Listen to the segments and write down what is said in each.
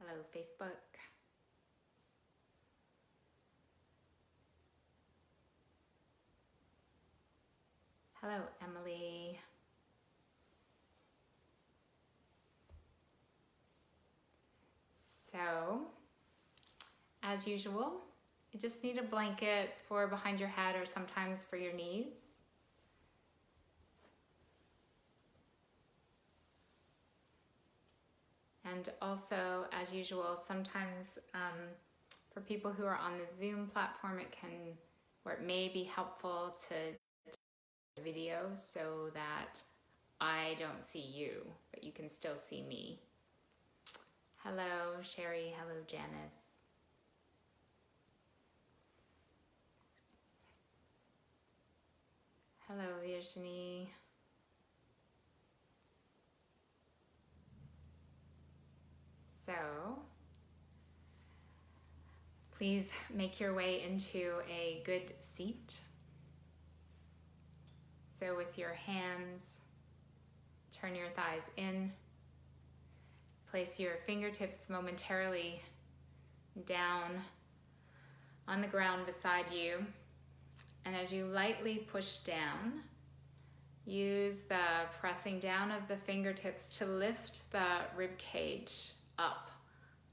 Hello, Facebook. Hello, Emily. So, as usual, you just need a blanket for behind your head or sometimes for your knees. And also, as usual, sometimes for people who are on the Zoom platform, it may be helpful to video so that I don't see you, but you can still see me. Hello, Sherry. Hello, Janice. Hello, Virginie. So, please make your way into a good seat. So with your hands, turn your thighs in. Place your fingertips momentarily down on the ground beside you. And as you lightly push down, use the pressing down of the fingertips to lift the rib cage up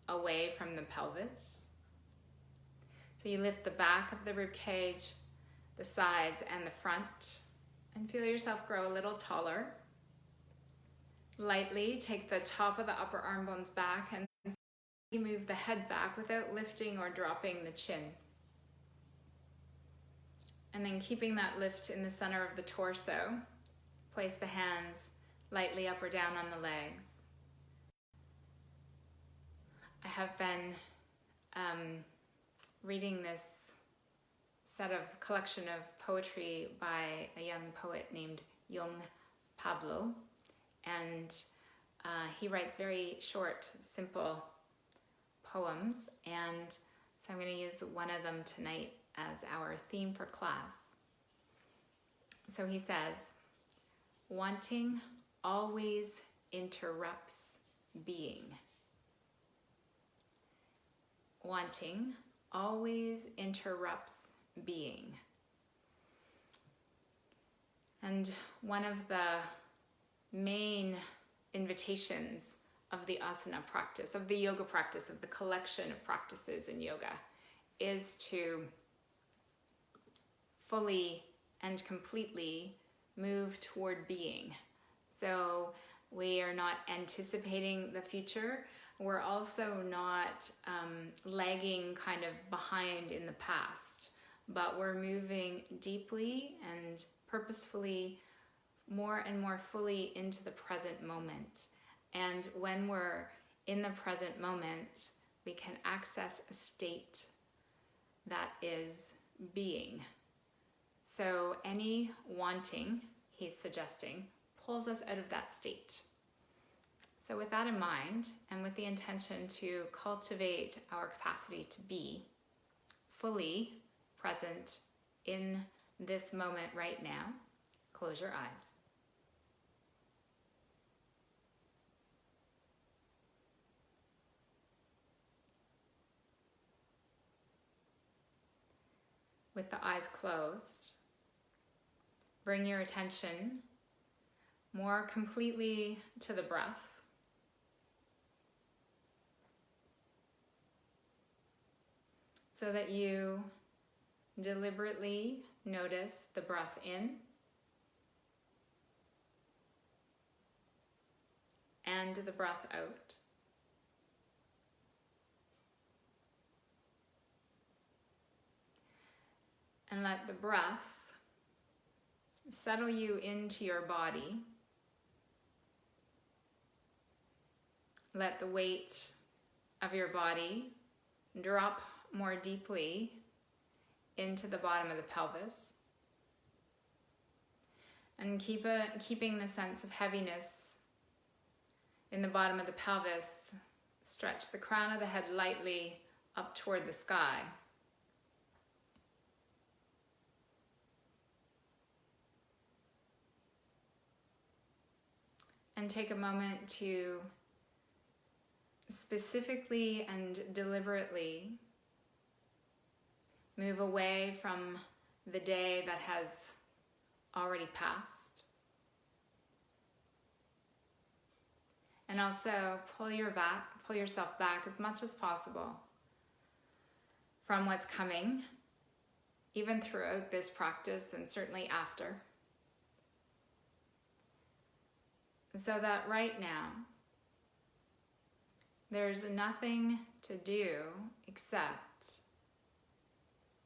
away from the pelvis. So you lift the back of the rib cage, the sides, and the front, and feel yourself grow a little taller. Lightly take the top of the upper arm bones back and you move the head back without lifting or dropping the chin. And then keeping that lift in the center of the torso, place the hands lightly up or down on the legs. I have been reading this collection of poetry by a young poet named Jung Pablo, and he writes very short, simple poems, and so I'm going to use one of them tonight as our theme for class. So he says, "Wanting always interrupts being. Wanting always interrupts being." And one of the main invitations of the asana practice, of the yoga practice, of the collection of practices in yoga, is to fully and completely move toward being. So we are not anticipating the future. We're also not lagging kind of behind in the past, but we're moving deeply and purposefully more and more fully into the present moment. And when we're in the present moment, we can access a state that is being. So any wanting, he's suggesting, pulls us out of that state. So with that in mind, and with the intention to cultivate our capacity to be fully present in this moment right now, close your eyes. With the eyes closed, bring your attention more completely to the breath. So that you deliberately notice the breath in and the breath out. And let the breath settle you into your body. Let the weight of your body drop more deeply into the bottom of the pelvis. And keeping the sense of heaviness in the bottom of the pelvis, stretch the crown of the head lightly up toward the sky. And take a moment to specifically and deliberately move away from the day that has already passed. And also pull yourself back as much as possible from what's coming, even throughout this practice and certainly after. So that right now, there's nothing to do except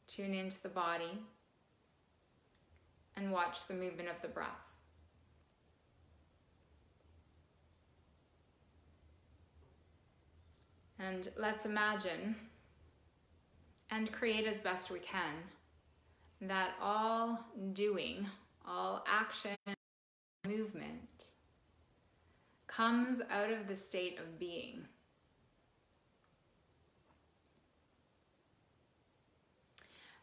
tune into the body and watch the movement of the breath. And let's imagine and create as best we can that all doing, all action, movement comes out of the state of being.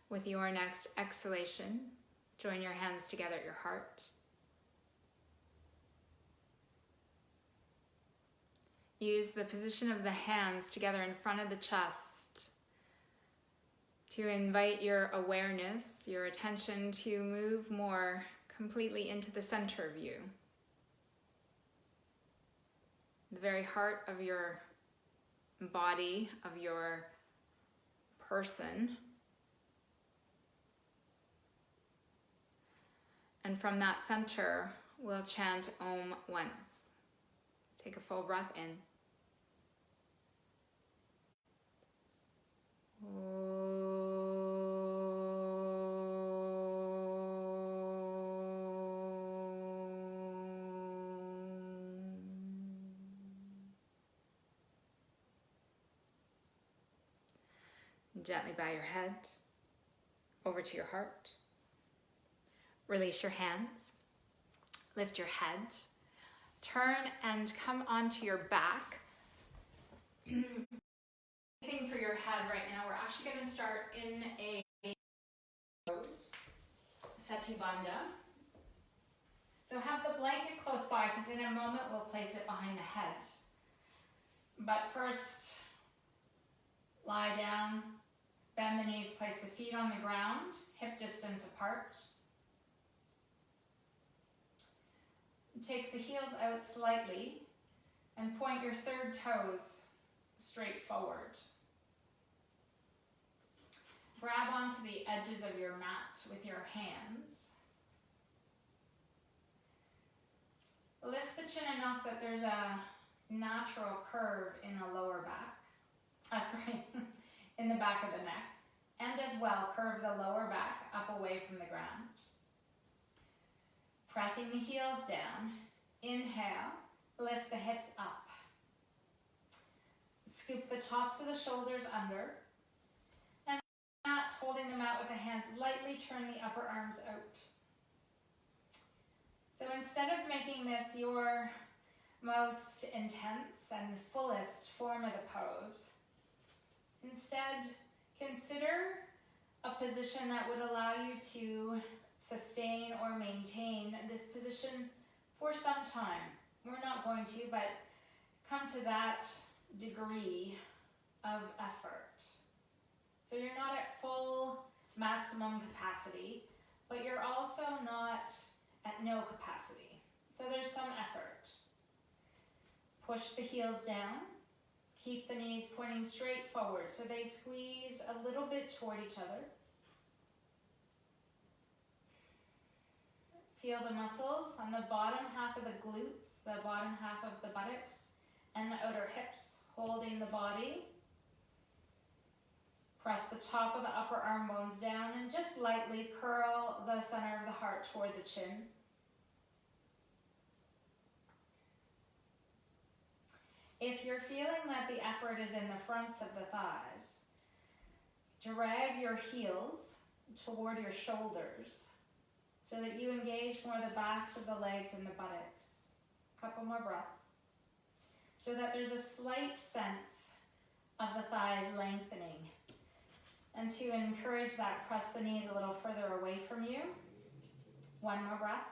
With your next exhalation, join your hands together at your heart. Use the position of the hands together in front of the chest to invite your awareness, your attention to move more completely into the center of you. The very heart of your body, of your person. And from that center, we'll chant Om once. Take a full breath in. Gently bow your head over to your heart. Release your hands. Lift your head. Turn and come onto your back. Thing for your head right now, we're actually going to start in a pose, Setu Bandha. So have the blanket close by because in a moment we'll place it behind the head. But first, lie down, bend the knees, place the feet on the ground, hip distance apart. Take the heels out slightly and point your third toes straight forward. Grab onto the edges of your mat with your hands. Lift the chin enough that there's a natural curve in the lower back. In the back of the neck. And as well, curve the lower back up away from the ground. Pressing the heels down. Inhale, lift the hips up. Scoop the tops of the shoulders under. And holding them out with the hands, lightly turn the upper arms out. So instead of making this your most intense and fullest form of the pose, instead consider a position that would allow you to sustain or maintain this position for some time. We're not going to, but come to that degree of effort. So you're not at full maximum capacity, but you're also not at no capacity. So there's some effort. Push the heels down. Keep the knees pointing straight forward so they squeeze a little bit toward each other. Feel the muscles on the bottom half of the glutes, the bottom half of the buttocks, and the outer hips, holding the body. Press the top of the upper arm bones down and just lightly curl the center of the heart toward the chin. If you're feeling that the effort is in the fronts of the thighs, drag your heels toward your shoulders so that you engage more the backs of the legs and the buttocks. A couple more breaths. So that there's a slight sense of the thighs lengthening. And to encourage that, press the knees a little further away from you. One more breath.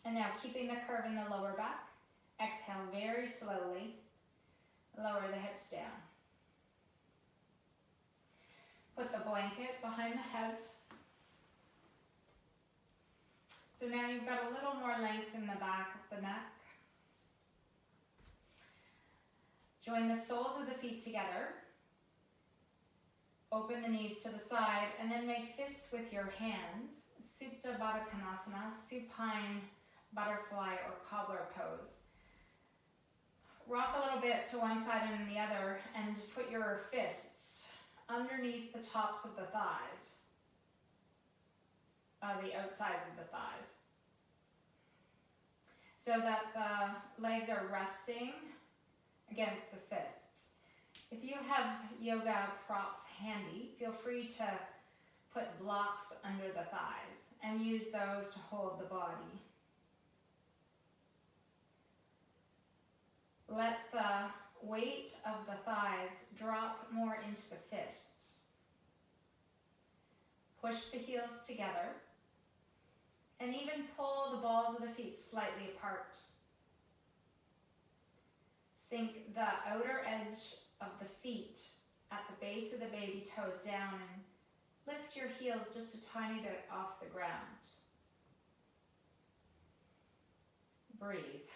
And now keeping the curve in the lower back, exhale. exhale, very slowly, lower the hips down. Put the blanket behind the head. So now you've got a little more length in the back of the neck. Join the soles of the feet together. Open the knees to the side and then make fists with your hands. Supta Baddha Konasana, supine butterfly or cobbler pose. Rock a little bit to one side and the other and put your fists underneath the tops of the thighs, the outsides of the thighs, so that the legs are resting against the fists. If you have yoga props handy, feel free to put blocks under the thighs and use those to hold the body. Let the weight of the thighs drop more into the fists. Push the heels together and even pull the balls of the feet slightly apart. Sink the outer edge of the feet at the base of the baby toes down and lift your heels just a tiny bit off the ground. Breathe.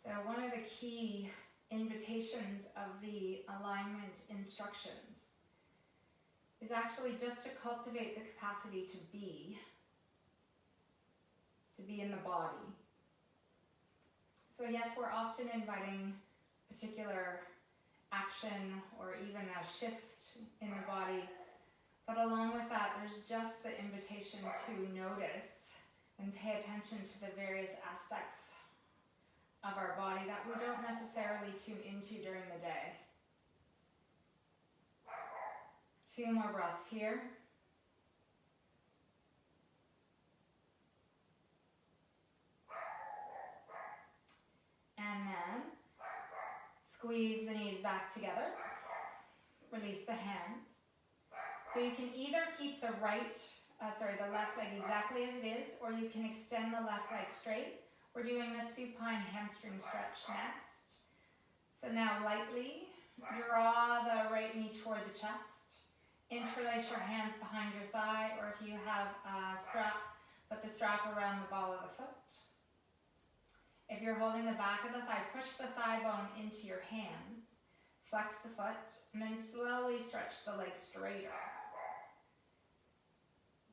So one of the key invitations of the alignment instructions is actually just to cultivate the capacity to be in the body. So yes, we're often inviting particular action or even a shift in the body, but along with that, there's just the invitation to notice and pay attention to the various aspects of our body that we don't necessarily tune into during the day. 2 more breaths here. And then squeeze the knees back together. Release the hands. So you can either keep the the left leg exactly as it is, or you can extend the left leg straight. We're doing the supine hamstring stretch next. So now lightly draw the right knee toward the chest. Interlace your hands behind your thigh, or if you have a strap, put the strap around the ball of the foot. If you're holding the back of the thigh, push the thigh bone into your hands, flex the foot, and then slowly stretch the leg straighter.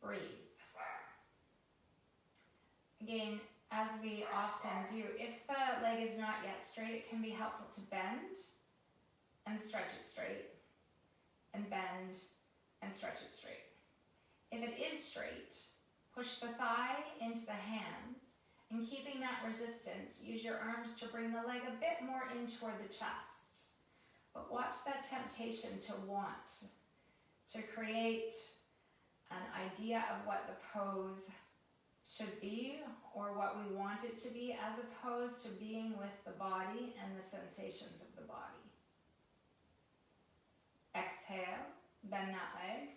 Breathe. Again, as we often do, if the leg is not yet straight, it can be helpful to bend and stretch it straight, and bend and stretch it straight. If it is straight, push the thigh into the hands, and keeping that resistance, use your arms to bring the leg a bit more in toward the chest. But watch that temptation to want to create an idea of what the pose should be or what we want it to be, as opposed to being with the body and the sensations of the body. Exhale, bend that leg,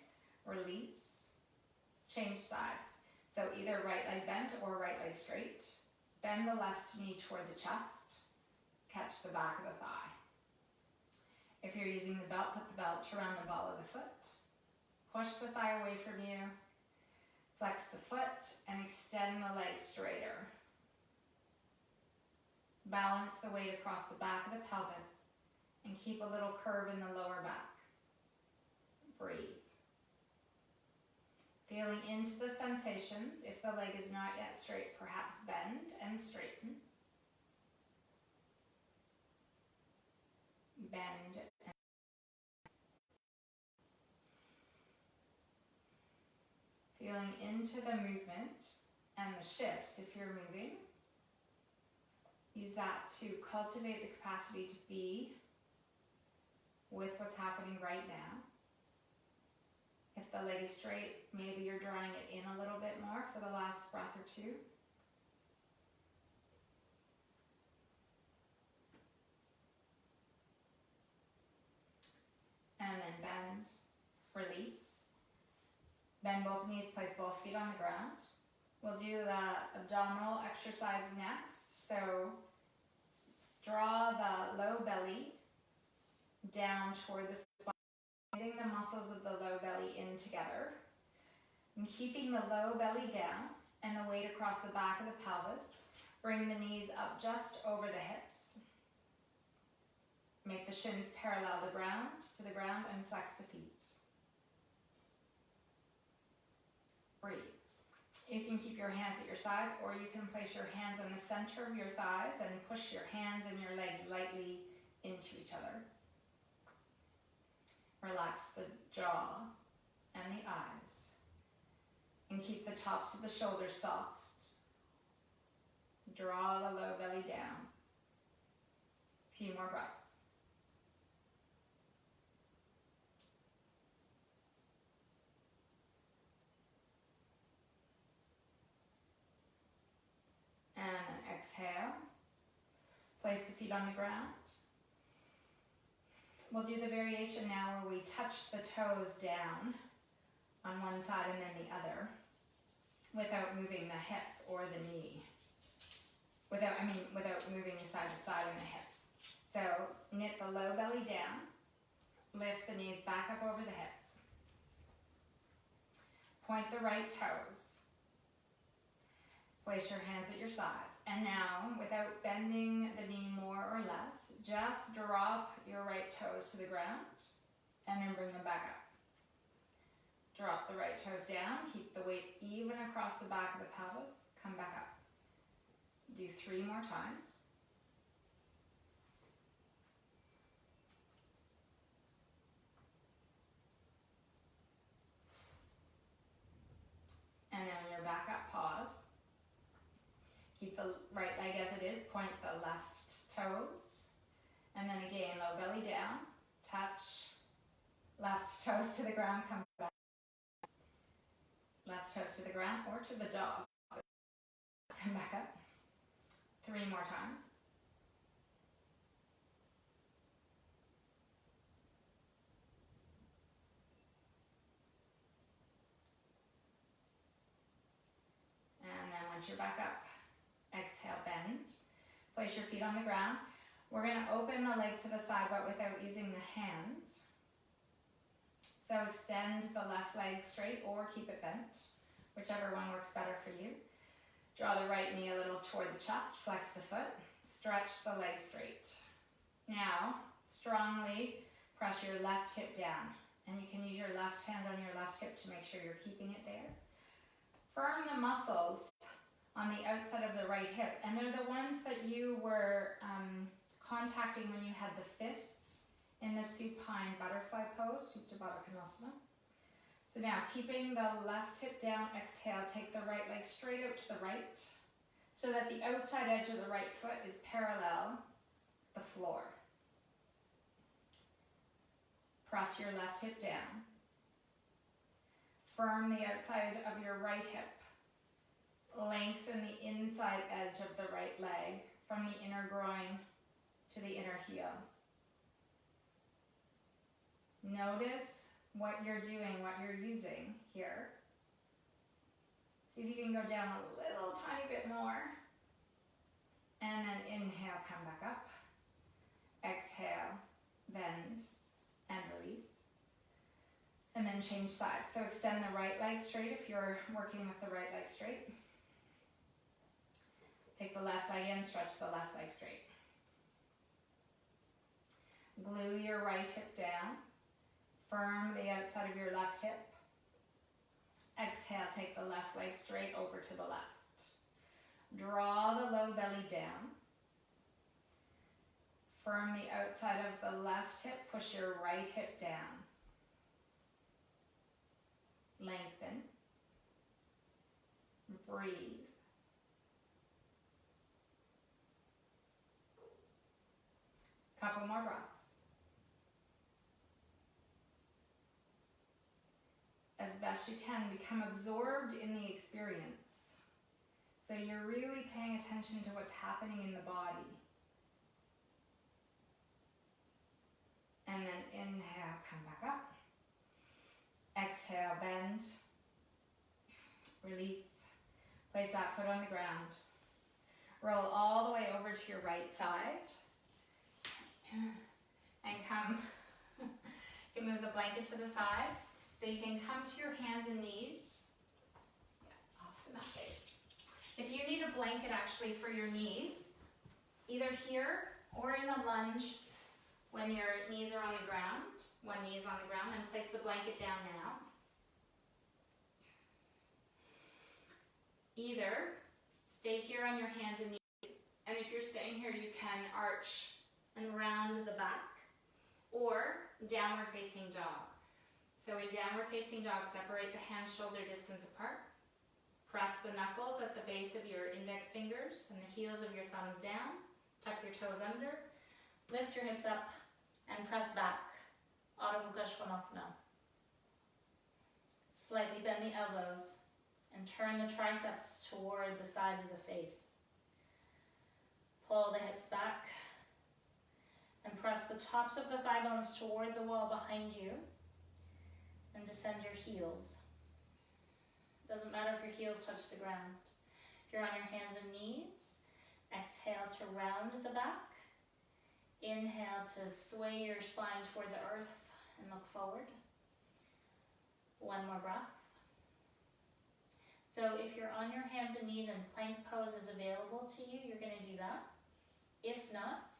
release, change sides. So either right leg bent or right leg straight. Bend the left knee toward the chest, catch the back of the thigh. If you're using the belt, put the belt around the ball of the foot. Push the thigh away from you. Flex the foot and extend the leg straighter. Balance the weight across the back of the pelvis and keep a little curve in the lower back. Breathe. Feeling into the sensations. If the leg is not yet straight, perhaps bend and straighten. Bend and feeling into the movement and the shifts if you're moving. Use that to cultivate the capacity to be with what's happening right now. If the leg is straight, maybe you're drawing it in a little bit more for the last breath or two. And then bend, release. Bend both knees, place both feet on the ground. We'll do the abdominal exercise next. So draw the low belly down toward the spine, getting the muscles of the low belly in together, and keeping the low belly down and the weight across the back of the pelvis. Bring the knees up just over the hips. Make the shins parallel to the ground, and flex the feet. Breathe. You can keep your hands at your sides, or you can place your hands on the center of your thighs and push your hands and your legs lightly into each other. Relax the jaw and the eyes, and keep the tops of the shoulders soft. Draw the low belly down. A few more breaths. And exhale. Place the feet on the ground. We'll do the variation now where we touch the toes down on one side and then the other without moving the hips or the knee. Without moving the side to side in the hips. So knit the low belly down, lift the knees back up over the hips. Point the right toes. Place your hands at your sides. And now, without bending the knee more or less, just drop your right toes to the ground and then bring them back up. Drop the right toes down, keep the weight even across the back of the pelvis, come back up. Do 3 more times. And then when you're back up, pause. Keep the right leg as it is, point the left toes. And then again, low belly down, touch, left toes to the ground, come back. Left toes to the ground or to the dog. Come back up. 3 more times. And then once you're back up, exhale, bend. Place your feet on the ground. We're going to open the leg to the side, but without using the hands. So extend the left leg straight or keep it bent, whichever one works better for you. Draw the right knee a little toward the chest, flex the foot, stretch the leg straight. Now, strongly press your left hip down, and you can use your left hand on your left hip to make sure you're keeping it there. Firm the muscles on the outside of the right hip, and they're the ones that you were contacting when you had the fists in the supine butterfly pose, Supta Baddha Konasana. So now, keeping the left hip down, exhale, take the right leg straight out to the right, so that the outside edge of the right foot is parallel the floor. Press your left hip down. Firm the outside of your right hip. Lengthen the inside edge of the right leg from the inner groin to the inner heel. Notice what you're doing, what you're using here. See if you can go down a little tiny bit more. And then inhale, come back up. Exhale, bend, and release. And then change sides. So extend the right leg straight if you're working with the right leg straight. Take the left leg in, stretch the left leg straight. Glue your right hip down. Firm the outside of your left hip. Exhale, take the left leg straight over to the left. Draw the low belly down. Firm the outside of the left hip, push your right hip down. Lengthen. Breathe. Couple more breaths. As best you can, become absorbed in the experience. So you're really paying attention to what's happening in the body. And then inhale, come back up. Exhale, bend. Release. Place that foot on the ground. Roll all the way over to your right side. And come, you can move the blanket to the side. So you can come to your hands and knees. Yeah, off the mat. If you need a blanket actually for your knees, either here or in the lunge when your knees are on the ground, one knee is on the ground, and place the blanket down now. Either stay here on your hands and knees, and if you're staying here, you can arch and round the back, or downward facing dog. So in downward facing dog, separate the hands shoulder distance apart. Press the knuckles at the base of your index fingers and the heels of your thumbs down. Tuck your toes under. Lift your hips up and press back. Adho Mukha Svanasana. Slightly bend the elbows and turn the triceps toward the sides of the face. Pull the hips back and press the tops of the thigh bones toward the wall behind you and descend your heels. Doesn't matter if your heels touch the ground. If you're on your hands and knees, exhale to round the back. Inhale to sway your spine toward the earth and look forward. One more breath. So if you're on your hands and knees and plank pose is available to you, you're going to do that. If not,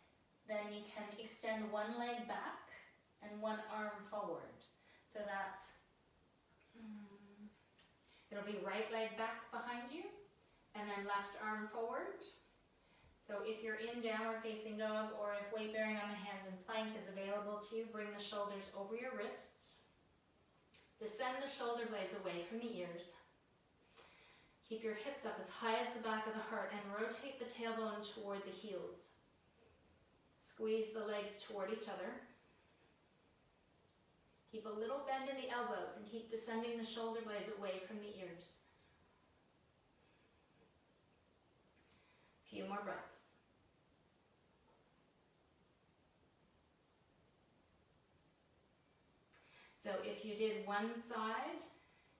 then you can extend one leg back and one arm forward. So that's, it'll be right leg back behind you and then left arm forward. So if you're in downward facing dog or if weight bearing on the hands and plank is available to you, bring the shoulders over your wrists. Descend the shoulder blades away from the ears. Keep your hips up as high as the back of the heart and rotate the tailbone toward the heels. Squeeze the legs toward each other. Keep a little bend in the elbows and keep descending the shoulder blades away from the ears. Few more breaths. So if you did one side,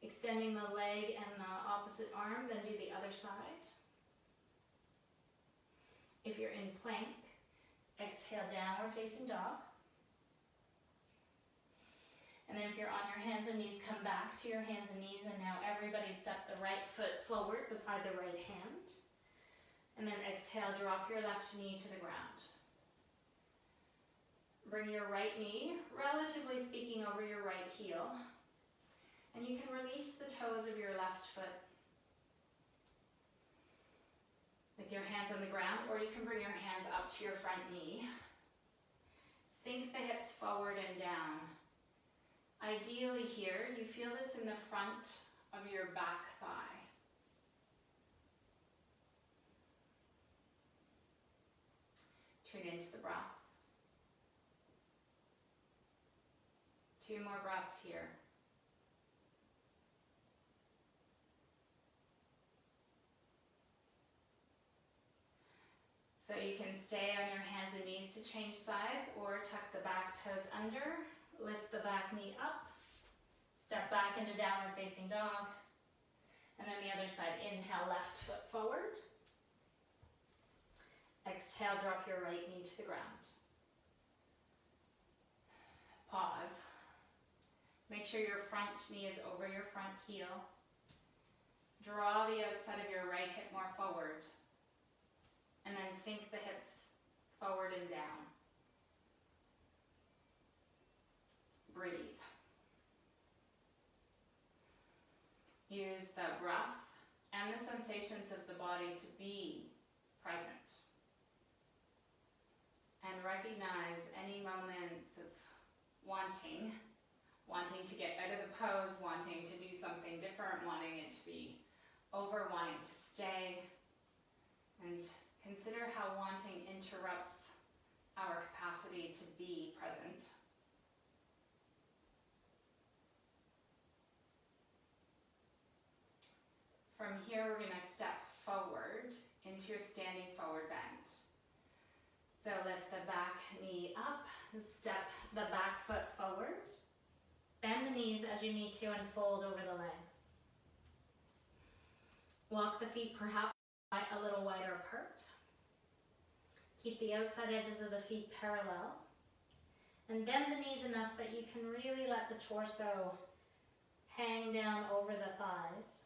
extending the leg and the opposite arm, then do the other side. If you're in plank, exhale, downward facing dog. And then if you're on your hands and knees, come back to your hands and knees, and now everybody step the right foot forward beside the right hand. And then exhale, drop your left knee to the ground. Bring your right knee, relatively speaking, over your right heel. And you can release the toes of your left foot with your hands on the ground, or you can bring your hands up to your front knee. Sink the hips forward and down. Ideally here, you feel this in the front of your back thigh. Tune into the breath. 2 more breaths here. So you can stay on your hands and knees to change sides, or tuck the back toes under, lift the back knee up, step back into downward facing dog, and then the other side. Inhale, left foot forward. Exhale, drop your right knee to the ground. Pause. Make sure your front knee is over your front heel. Draw the outside of your right hip more forward. And then sink the hips forward and down. Breathe. Use the breath and the sensations of the body to be present. And recognize any moments of wanting to get out of the pose, wanting to do something different, wanting it to be over, wanting to stay. And consider how wanting interrupts our capacity to be present. From here, we're going to step forward into a standing forward bend. So lift the back knee up, step the back foot forward. Bend the knees as you need to and fold over the legs. Walk the feet perhaps a little wider apart. Keep the outside edges of the feet parallel. And bend the knees enough that you can really let the torso hang down over the thighs.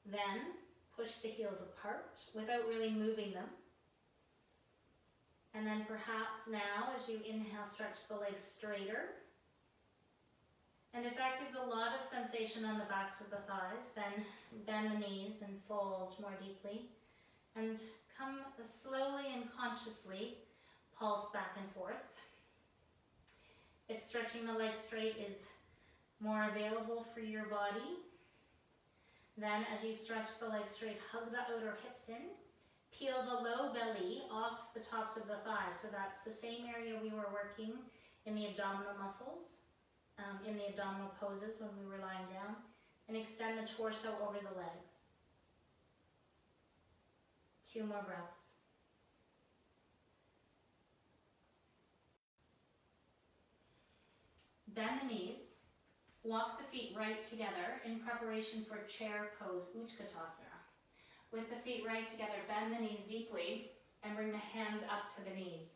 Then push the heels apart without really moving them. And then perhaps now, as you inhale, stretch the legs straighter. And if that gives a lot of sensation on the backs of the thighs, then bend the knees and fold more deeply. And come slowly and consciously pulse back and forth. If stretching the legs straight is more available for your body, then as you stretch the legs straight, hug the outer hips in. Peel the low belly off the tops of the thighs. So that's the same area we were working in the abdominal muscles, in the abdominal poses when we were lying down. And extend the torso over the legs. 2 more breaths. Bend the knees. Walk the feet right together in preparation for chair pose, Utkatasana. With the feet right together, bend the knees deeply and bring the hands up to the knees.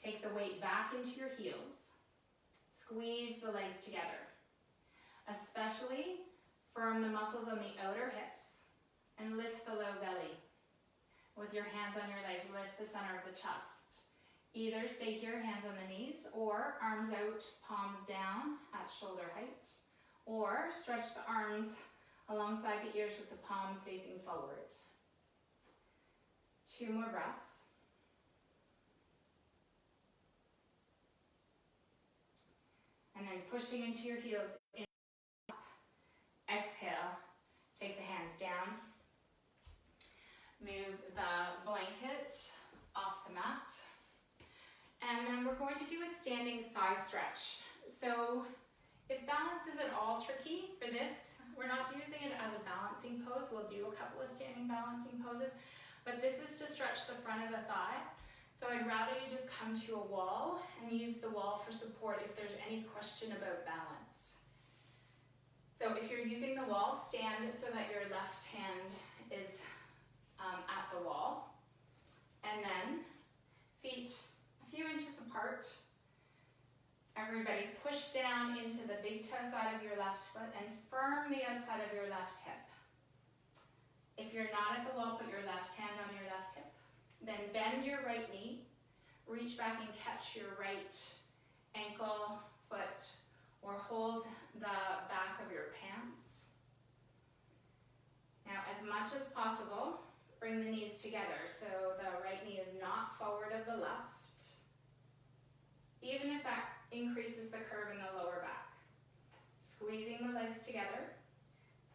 Take the weight back into your heels. Squeeze the legs together. Especially firm the muscles on the outer hips and lift the low belly. With your hands on your legs, lift the center of the chest. Either stay here, hands on the knees, or arms out, palms down at shoulder height, or stretch the arms alongside the ears with the palms facing forward. 2 more breaths. And then pushing into your heels. Exhale, take the hands down. Move the blanket off the mat. And then we're going to do a standing thigh stretch. So if balance is at all tricky for this, we're not using it as a balancing pose. We'll do a couple of standing balancing poses, but this is to stretch the front of the thigh. So I'd rather you just come to a wall and use the wall for support if there's any question about balance. So if you're using the wall, stand so that your left hand is at the wall. And then feet few inches apart. Everybody push down into the big toe side of your left foot and firm the outside of your left hip. If you're not at the wall, put your left hand on your left hip. Then bend your right knee, reach back and catch your right ankle, foot, or hold the back of your pants. Now, as much as possible, bring the knees together so the right knee is not forward of the left. Even if that increases the curve in the lower back. Squeezing the legs together,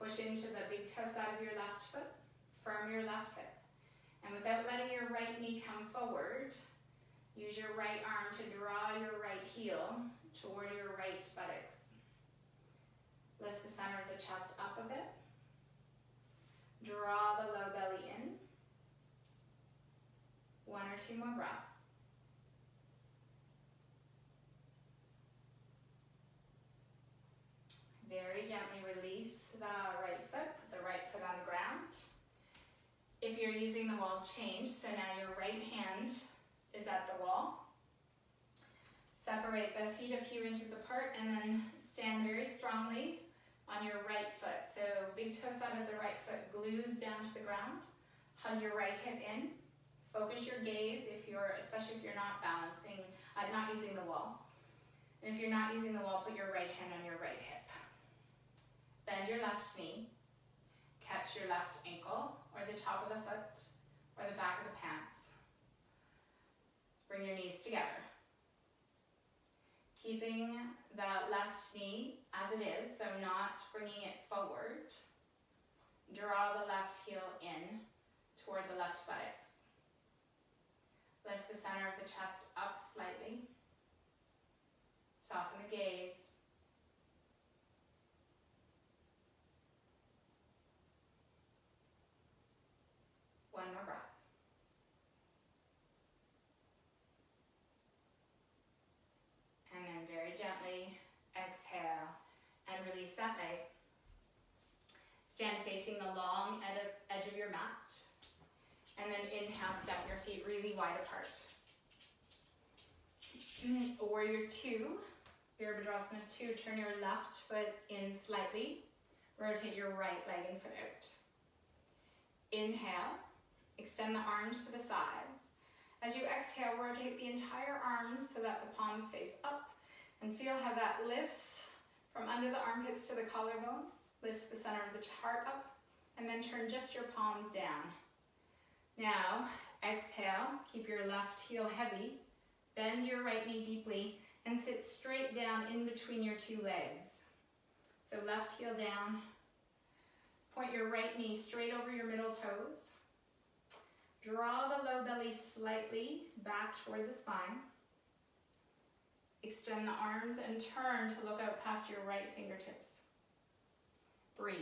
push into the big toe side of your left foot, firm your left hip. And without letting your right knee come forward, use your right arm to draw your right heel toward your right buttocks. Lift the center of the chest up a bit. Draw the low belly in. 1 or 2 more breaths. Very gently release the right foot, put the right foot on the ground. If you're using the wall, change. So now your right hand is at the wall. Separate the feet a few inches apart and then stand very strongly on your right foot. So big toe side of the right foot glues down to the ground. Hug your right hip in. Focus your gaze especially if you're not balancing, not using the wall. And if you're not using the wall, put your right hand on your right hip. Bend your left knee, catch your left ankle, or the top of the foot, or the back of the pants. Bring your knees together. Keeping the left knee as it is, so not bringing it forward. Draw the left heel in toward the left buttocks. Lift the center of the chest up slightly. Soften the gaze. One more breath. And then very gently exhale and release that leg. edge of your mat. And then inhale, step your feet really wide apart. Warrior two, Virabhadrasana 2, turn your left foot in slightly. Rotate your right leg and foot out. Inhale, extend the arms to the sides. As you exhale, rotate the entire arms so that the palms face up, and feel how that lifts from under the armpits to the collarbones, lifts the center of the heart up, and then turn just your palms down. Now, exhale, keep your left heel heavy, bend your right knee deeply, and sit straight down in between your two legs. So left heel down, point your right knee straight over your middle toes. Draw the low belly slightly back toward the spine. Extend the arms and turn to look out past your right fingertips. Breathe.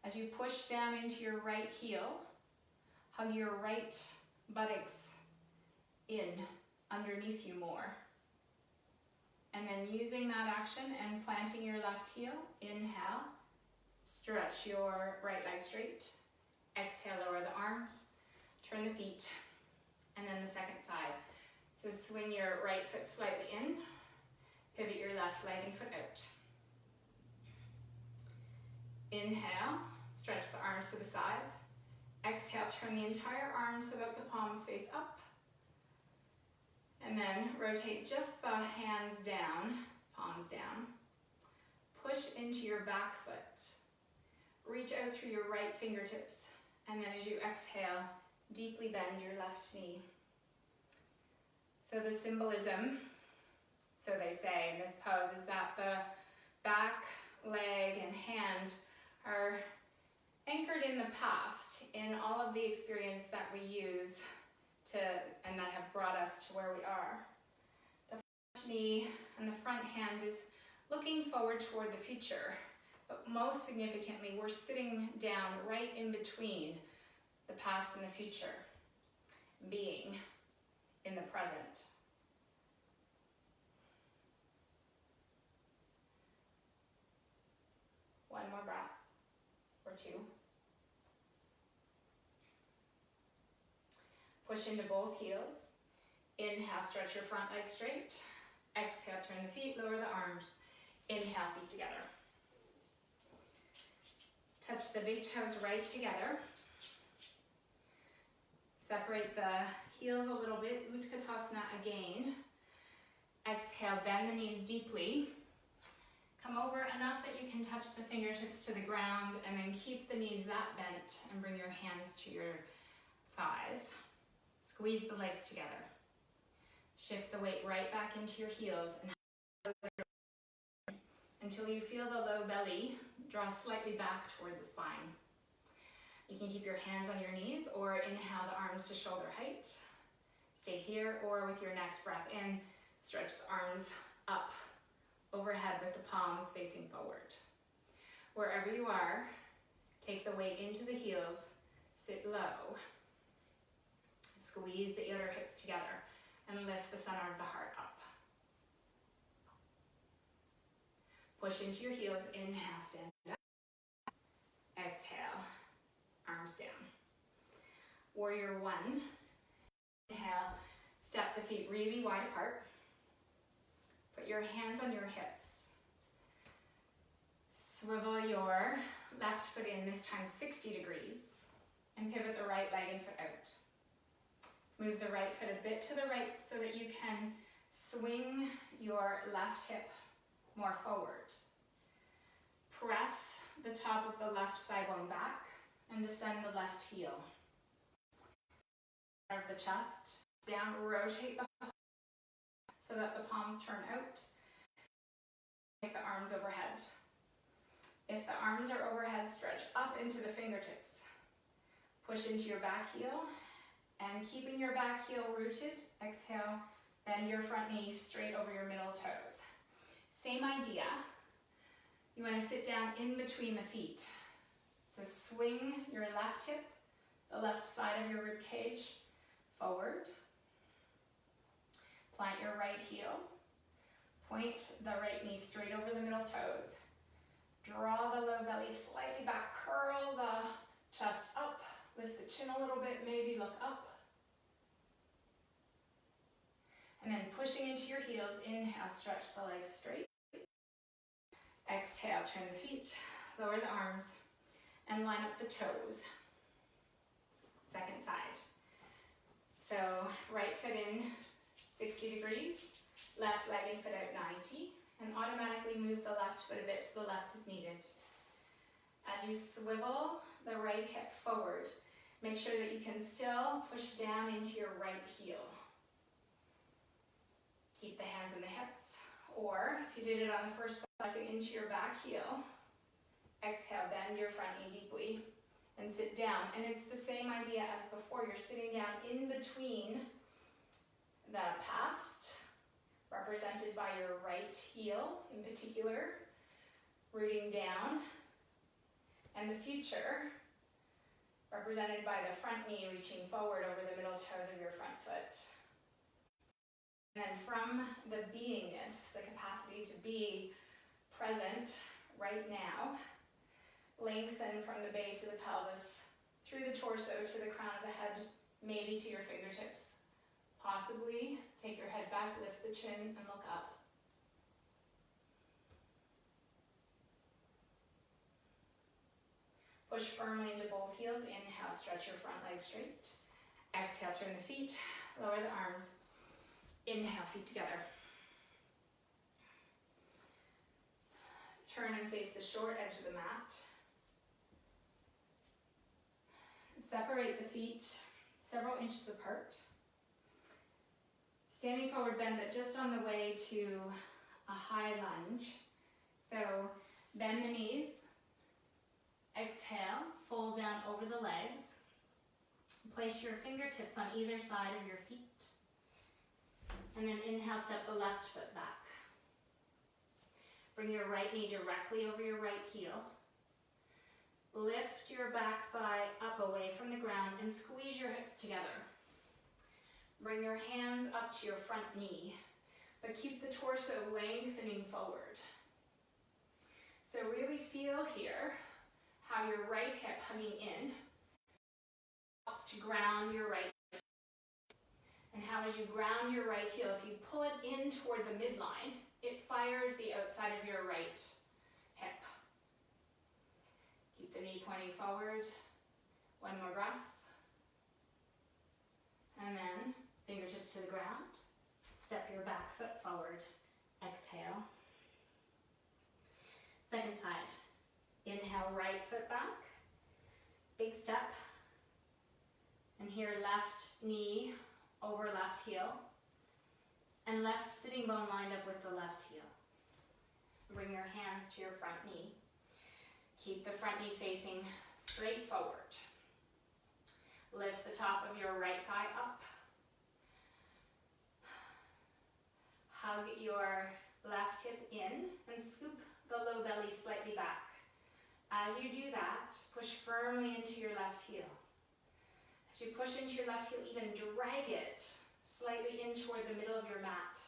As you push down into your right heel, hug your right buttocks in underneath you more. And then using that action and planting your left heel, inhale, stretch your right leg straight. Exhale, lower the arms, turn the feet, and then the second side. So swing your right foot slightly in, pivot your left leg and foot out. Inhale, stretch the arms to the sides. Exhale, turn the entire arm so that the palms face up. And then rotate just the hands down, palms down. Push into your back foot. Reach out through your right fingertips. And then as you exhale, deeply bend your left knee. So the symbolism, so they say in this pose, is that the back, leg, and hand are anchored in the past, in all of the experience that we use and that have brought us to where we are. The front knee and the front hand is looking forward toward the future, but most significantly, we're sitting down right in between the past and the future, being in the present. One more breath, or two. Push into both heels. Inhale, stretch your front leg straight. Exhale, turn the feet, lower the arms. Inhale, feet together. Touch the big toes right together. Separate the heels a little bit, Utkatasana again. Exhale, bend the knees deeply. Come over enough that you can touch the fingertips to the ground, and then keep the knees that bent and bring your hands to your thighs. Squeeze the legs together. Shift the weight right back into your heels and until you feel the low belly draw slightly back toward the spine. You can keep your hands on your knees or inhale the arms to shoulder height. Stay here, or with your next breath in, stretch the arms up overhead with the palms facing forward. Wherever you are, take the weight into the heels, sit low. Squeeze the outer hips together and lift the center of the heart up. Push into your heels, inhale, stand up. Exhale, arms down. Warrior one. Inhale, step the feet really wide apart. Put your hands on your hips. Swivel your left foot in, this time 60 degrees, and pivot the right leg and foot out. Move the right foot a bit to the right so that you can swing your left hip more forward. Press the top of the left thigh bone back and descend the left heel. Of the chest, down, rotate the whole so that the palms turn out. Take the arms overhead. If the arms are overhead, stretch up into the fingertips. Push into your back heel. And keeping your back heel rooted, exhale, bend your front knee straight over your middle toes. Same idea. You want to sit down in between the feet. So swing your left hip, the left side of your rib cage, forward. Plant your right heel. Point the right knee straight over the middle toes. Draw the low belly slightly back, curl the chest up, lift the chin a little bit, maybe look up. And then pushing into your heels, inhale, stretch the legs straight. Exhale, turn the feet, lower the arms, and line up the toes. Second side. So right foot in 60 degrees, left leg and foot out 90, and automatically move the left foot a bit to the left as needed. As you swivel the right hip forward, make sure that you can still push down into your right heel. Keep the hands in the hips, or if you did it on the first side, into your back heel. Exhale, bend your front knee deeply and sit down. And it's the same idea as before. You're sitting down in between the past, represented by your right heel in particular, rooting down, and the future, represented by the front knee reaching forward over the middle toes of your front foot. And then from the beingness, the capacity to be present right now, lengthen from the base of the pelvis through the torso to the crown of the head, maybe to your fingertips. Possibly take your head back, lift the chin, and look up. Push firmly into both heels. Inhale, stretch your front leg straight. Exhale, turn the feet, lower the arms. Inhale, feet together. Turn and face the short edge of the mat. Separate the feet several inches apart. Standing forward bend, but just on the way to a high lunge. So bend the knees. Exhale, fold down over the legs. Place your fingertips on either side of your feet. And then inhale, step the left foot back. Bring your right knee directly over your right heel. Lift your back thigh up away from the ground and squeeze your hips together. Bring your hands up to your front knee, but keep the torso lengthening forward. So really feel here how your right hip hugging in helps to ground your right heel. And how as you ground your right heel, if you pull it in toward the midline, it fires the outside of your right hip. Keep the knee pointing forward. One more breath. And then fingertips to the ground. Step your back foot forward. Exhale. Second side. Inhale, right foot back. Big step. And here, left knee over left heel. And left sitting bone lined up with the left heel. Bring your hands to your front knee. Keep the front knee facing straight forward. Lift the top of your right thigh up. Hug your left hip in and scoop the low belly slightly back. As you do that, push firmly into your left heel. As you push into your left heel, even drag it slightly in toward the middle of your mat.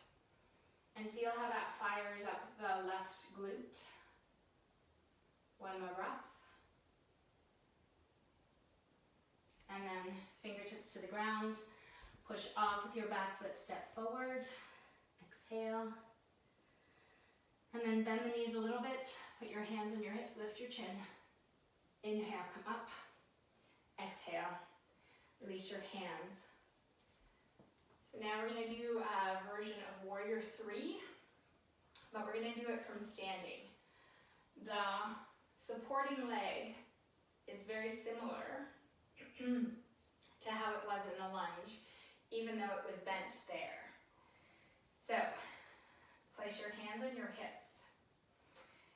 And feel how that fires up the left glute. One more breath. And then fingertips to the ground. Push off with your back foot, step forward. Exhale. And then bend the knees a little bit. Put your hands on your hips, lift your chin. Inhale, come up. Exhale. Release your hands. So now we're going to do a version of Warrior 3, but we're going to do it from standing. The supporting leg is very similar to how it was in the lunge, even though it was bent there. So, place your hands on your hips.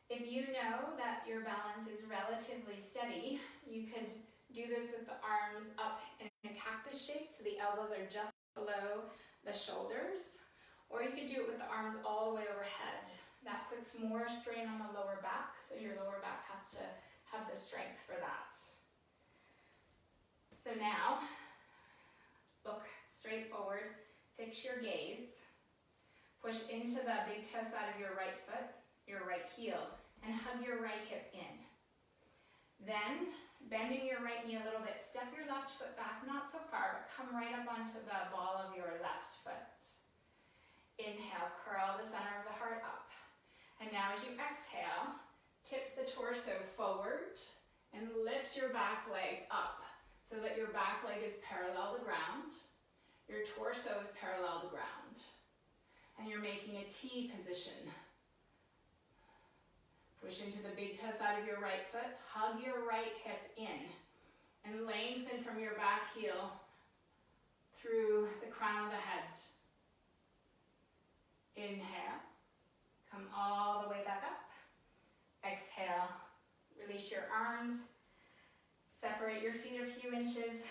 If you know that your balance is relatively steady, you could do this with the arms up in a cactus shape, so the elbows are just below the shoulders, or you could do it with the arms all the way overhead. That puts more strain on the lower back, so your lower back has to have the strength for that. So now, look straight forward, fix your gaze, Push into the big toe side of your right foot, your right heel, and hug your right hip in. Then, bending your right knee a little bit, step your left foot back, not so far, but come right up onto the ball of your left foot. Inhale, curl the center of the heart up. And now as you exhale, tip the torso forward and lift your back leg up so that your back leg is parallel to ground. Your torso is parallel to ground. And you're making a T position. Push into the big toe side of your right foot, hug your right hip in, and lengthen from your back heel through the crown of the head. Inhale, come all the way back up. Exhale, release your arms, separate your feet a few inches,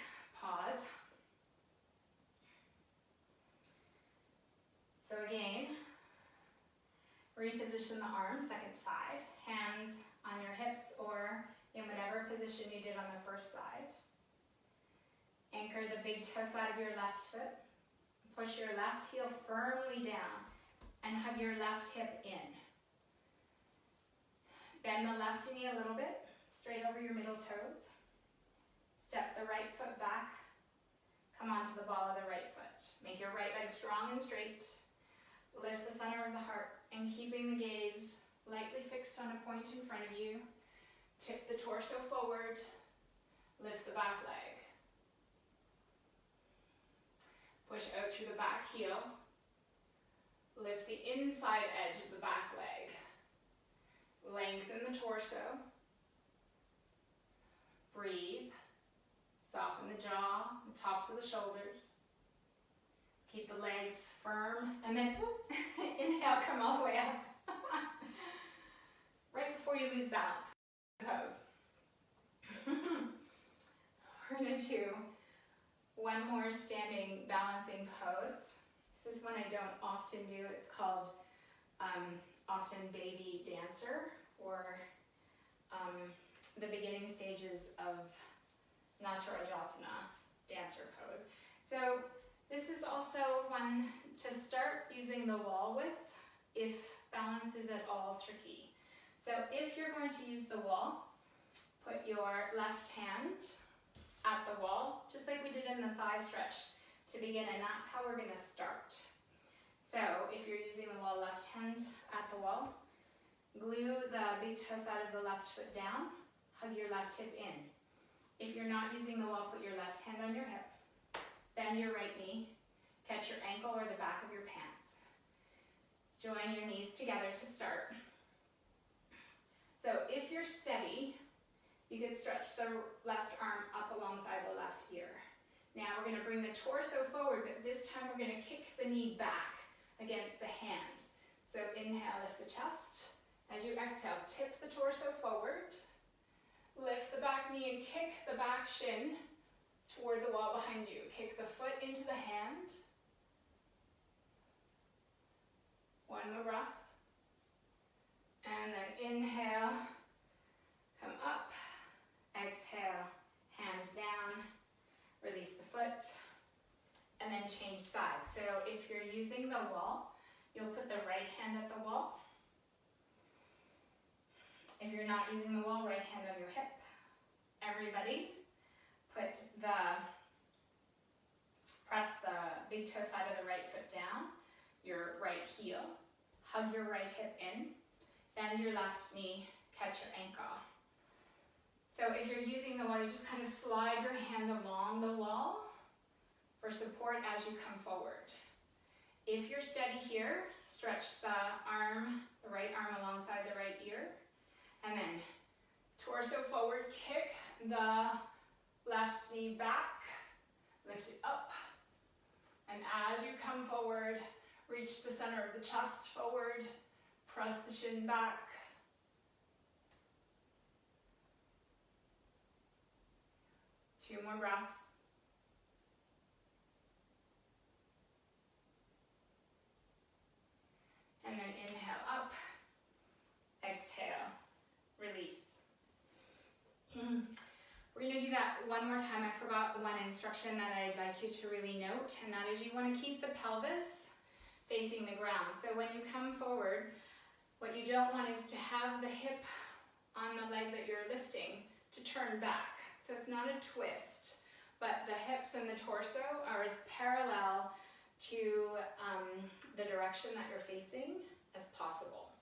pause. So again, reposition the arms, second side, hands on your hips or in whatever position you did on the first side. Anchor the big toe side of your left foot. Push your left heel firmly down and hug your left hip in. Bend the left knee a little bit, straight over your middle toes. Step the right foot back. Come onto the ball of the right foot. Make your right leg strong and straight. Lift the center of the heart and keeping the gaze lightly fixed on a point in front of you. Tip the torso forward. Lift the back leg. Push out through the back heel. Lift the inside edge of the back leg. Lengthen the torso. Breathe. Soften the jaw, the tops of the shoulders. Keep the legs firm, and then inhale, come all the way up. Right before you lose balance, pose. We're gonna do one more standing balancing pose. This is one I don't often do. It's called often baby dancer, or the beginning stages of Natarajasana, dancer pose. So this is also one to start using the wall with if balance is at all tricky. So if you're going to use the wall, put your left hand at the wall, just like we did in the thigh stretch to begin, and that's how we're gonna start. So if you're using the wall, left hand at the wall, glue the big toe side of the left foot down, hug your left hip in. If you're not using the wall, put your left hand on your hip. Bend your right knee, catch your ankle or the back of your pants. Join your knees together to start. So if you're steady, you could stretch the left arm up alongside the left ear. Now we're gonna bring the torso forward, but this time we're gonna kick the knee back against the hand. So inhale, lift the chest. As you exhale, tip the torso forward. Lift the back knee and kick the back shin toward the wall behind you. Kick the foot into the hand. One more breath. And then inhale, come up. Exhale, hand down. Release the foot. And then change sides. So if you're using the wall, you'll put the right hand at the wall. If you're not using the wall, right hand on your hip. Everybody, press the big toe side of the right foot down, your right heel, hug your right hip in, bend your left knee, catch your ankle. So if you're using the wall, you just kind of slide your hand along the wall for support as you come forward. If you're steady here, stretch the right arm alongside the right ear, and then torso forward, kick the left knee back, lift it up, and as you come forward, reach the center of the chest forward, press the shin back. Two more breaths. And then inhale up, exhale, release. We're going to do that one more time. I forgot one instruction that I'd like you to really note, and that is you want to keep the pelvis facing the ground. So when you come forward, what you don't want is to have the hip on the leg that you're lifting to turn back. So it's not a twist, but the hips and the torso are as parallel to the direction that you're facing as possible.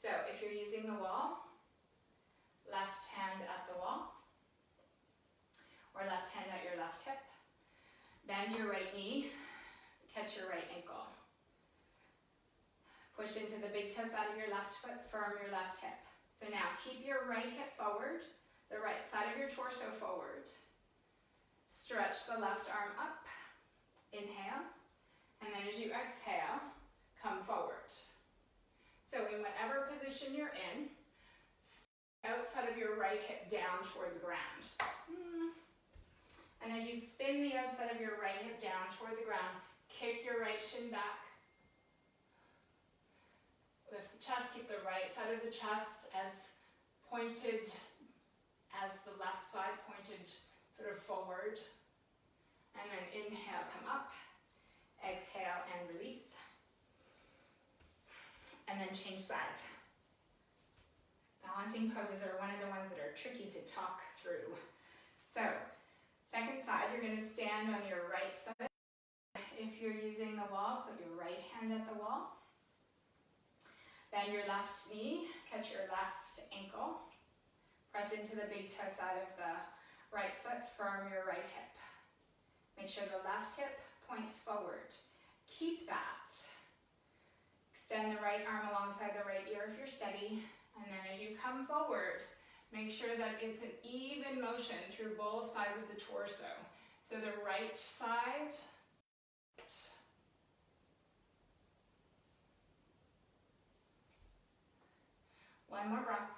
So if you're using the wall, left hand at the wall, or left hand at your left hip, bend your right knee, catch your right ankle. Push into the big toe side of your left foot, firm your left hip. So now keep your right hip forward, the right side of your torso forward. Stretch the left arm up, inhale, and then as you exhale, come forward. So in whatever position you're in, outside of your right hip down toward the ground. And as you spin the outside of your right hip down toward the ground, kick your right shin back. Lift the chest, keep the right side of the chest as pointed as the left side, pointed sort of forward. And then inhale, come up. Exhale and release. And then change sides. Balancing poses are one of the ones that are tricky to talk through. So, second side, you're going to stand on your right foot. If you're using the wall, put your right hand at the wall. Bend your left knee, catch your left ankle. Press into the big toe side of the right foot, firm your right hip. Make sure the left hip points forward. Keep that. Extend the right arm alongside the right ear if you're steady. And then as you come forward, make sure that it's an even motion through both sides of the torso. So the right side. One more breath.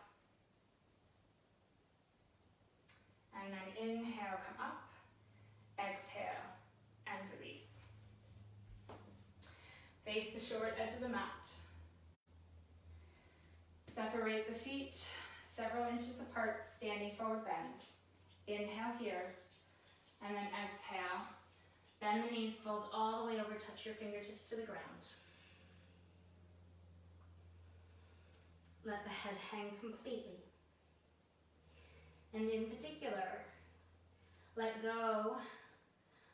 And then inhale, come up. Exhale, and release. Face the short edge of the mat. Separate the feet several inches apart, standing forward bend. Inhale here, and then exhale. Bend the knees, fold all the way over, touch your fingertips to the ground. Let the head hang completely. And in particular, let go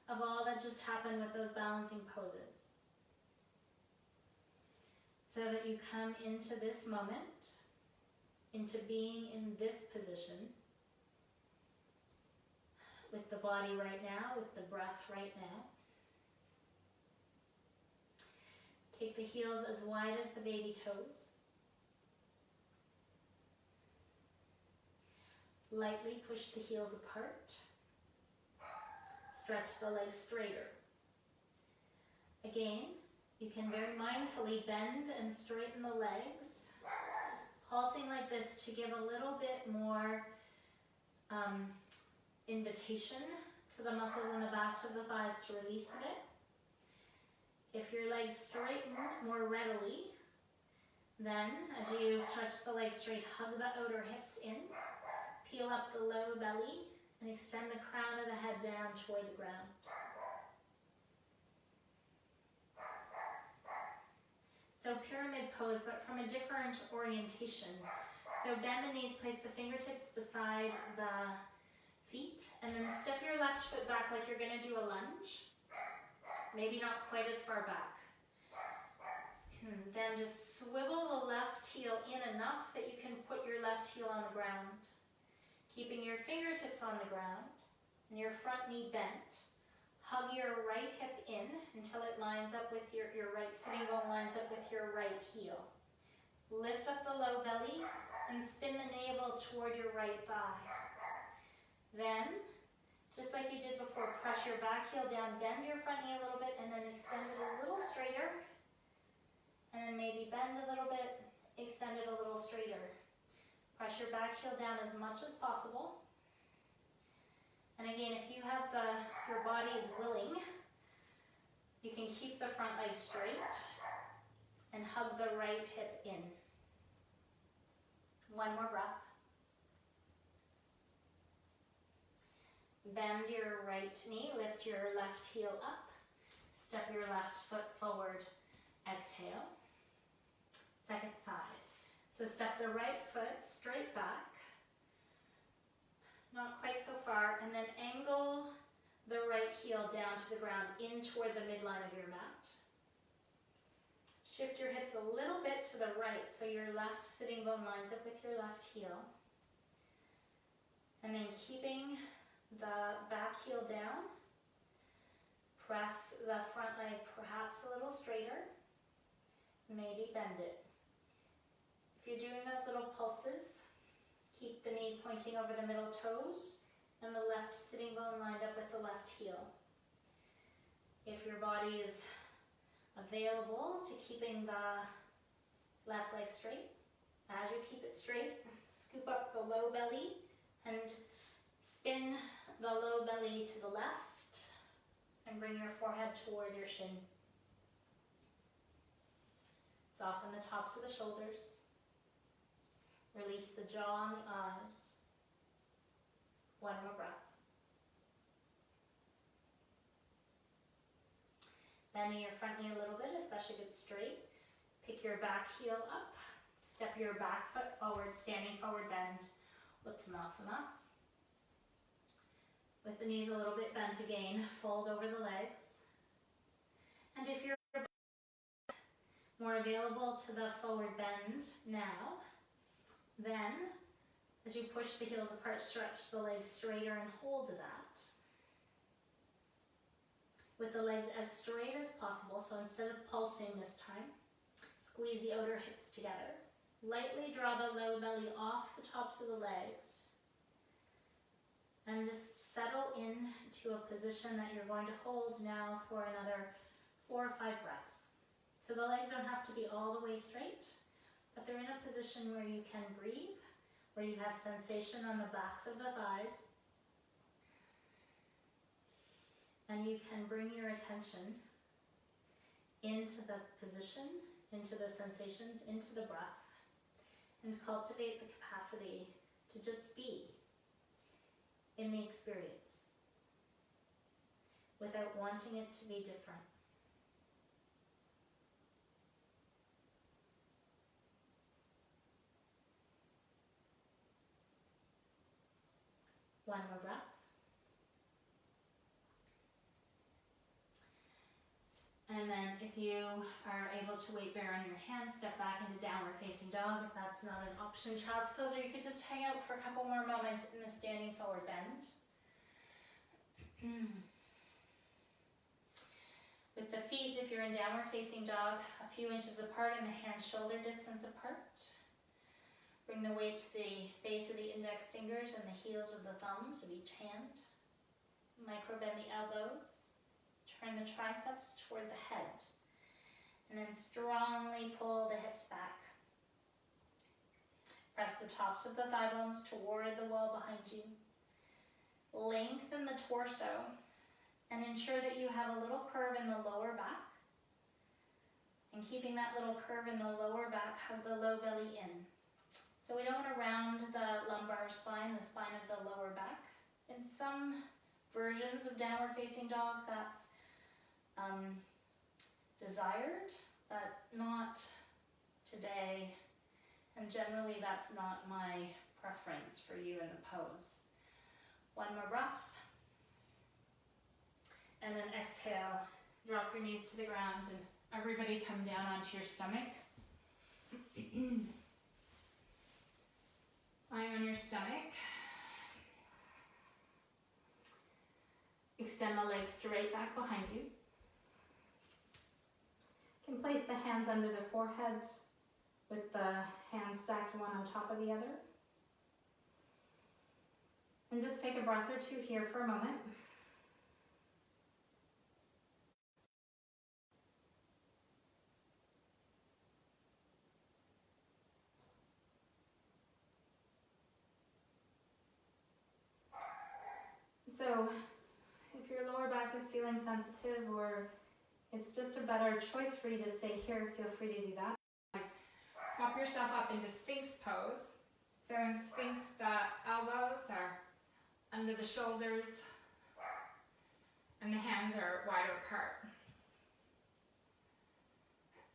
of all that just happened with those balancing poses. So that you come into this moment, into being in this position, with the body right now, with the breath right now. Take the heels as wide as the baby toes. Lightly push the heels apart. Stretch the legs straighter. Again, you can very mindfully bend and straighten the legs, pulsing like this to give a little bit more invitation to the muscles in the backs of the thighs to release a bit. If your legs straighten more readily, then as you stretch the legs straight, hug the outer hips in, peel up the low belly, and extend the crown of the head down toward the ground. So pyramid pose, but from a different orientation. So bend the knees, place the fingertips beside the feet, and then step your left foot back like you're going to do a lunge. Maybe not quite as far back. And then just swivel the left heel in enough that you can put your left heel on the ground. Keeping your fingertips on the ground and your front knee bent. Hug your right hip in until it lines up with your right sitting bone lines up with your right heel. Lift up the low belly and spin the navel toward your right thigh. Then, just like you did before, press your back heel down, bend your front knee a little bit, and then extend it a little straighter. And then maybe bend a little bit, extend it a little straighter. Press your back heel down as much as possible. And again, if your body is willing, you can keep the front leg straight and hug the right hip in. One more breath. Bend your right knee, lift your left heel up, step your left foot forward, exhale. Second side. So step the right foot straight back, not quite so far, and then angle the right heel down to the ground in toward the midline of your mat. Shift your hips a little bit to the right so your left sitting bone lines up with your left heel. And then keeping the back heel down, press the front leg perhaps a little straighter, maybe bend it. If you're doing those little pulses, keep the knee pointing over the middle toes and the left sitting bone lined up with the left heel. If your body is available to keeping the left leg straight, as you keep it straight, scoop up the low belly and spin the low belly to the left and bring your forehead toward your shin. Soften the tops of the shoulders. Release the jaw and the eyes. One more breath. Bending your front knee a little bit, especially if it's straight. Pick your back heel up. Step your back foot forward, standing forward bend, Uttanasana. With the knees a little bit bent again, fold over the legs. And if you're more available to the forward bend now, then as you push the heels apart, stretch the legs straighter and hold that. With the legs as straight as possible, so instead of pulsing this time, squeeze the outer hips together. Lightly draw the low belly off the tops of the legs. And just settle into a position that you're going to hold now for another 4 or 5 breaths. So the legs don't have to be all the way straight, but they're in a position where you can breathe, where you have sensation on the backs of the thighs, and you can bring your attention into the position, into the sensations, into the breath, and cultivate the capacity to just be in the experience without wanting it to be different. One more breath. And then if you are able to weight bear on your hands, step back into downward facing dog if that's not an option. Child's pose, or you could just hang out for a couple more moments in the standing forward bend. With the feet, if you're in downward facing dog, a few inches apart and the hands shoulder distance apart. Bring the weight to the base of the index fingers and the heels of the thumbs of each hand. Micro bend the elbows. Turn the triceps toward the head. And then strongly pull the hips back. Press the tops of the thigh bones toward the wall behind you. Lengthen the torso and ensure that you have a little curve in the lower back. And keeping that little curve in the lower back, hug the low belly in. So we don't want to round the lumbar spine, the spine of the lower back. In some versions of downward facing dog, that's desired, but not today. And generally that's not my preference for you in the pose. One more breath. And then exhale, drop your knees to the ground and everybody come down onto your stomach. Lie on your stomach. Extend the legs straight back behind you. You can place the hands under the forehead with the hands stacked one on top of the other. And just take a breath or two here for a moment. So, if your lower back is feeling sensitive or it's just a better choice for you to stay here, feel free to do that. Prop yourself up into Sphinx pose. So in Sphinx, the elbows are under the shoulders and the hands are wider apart.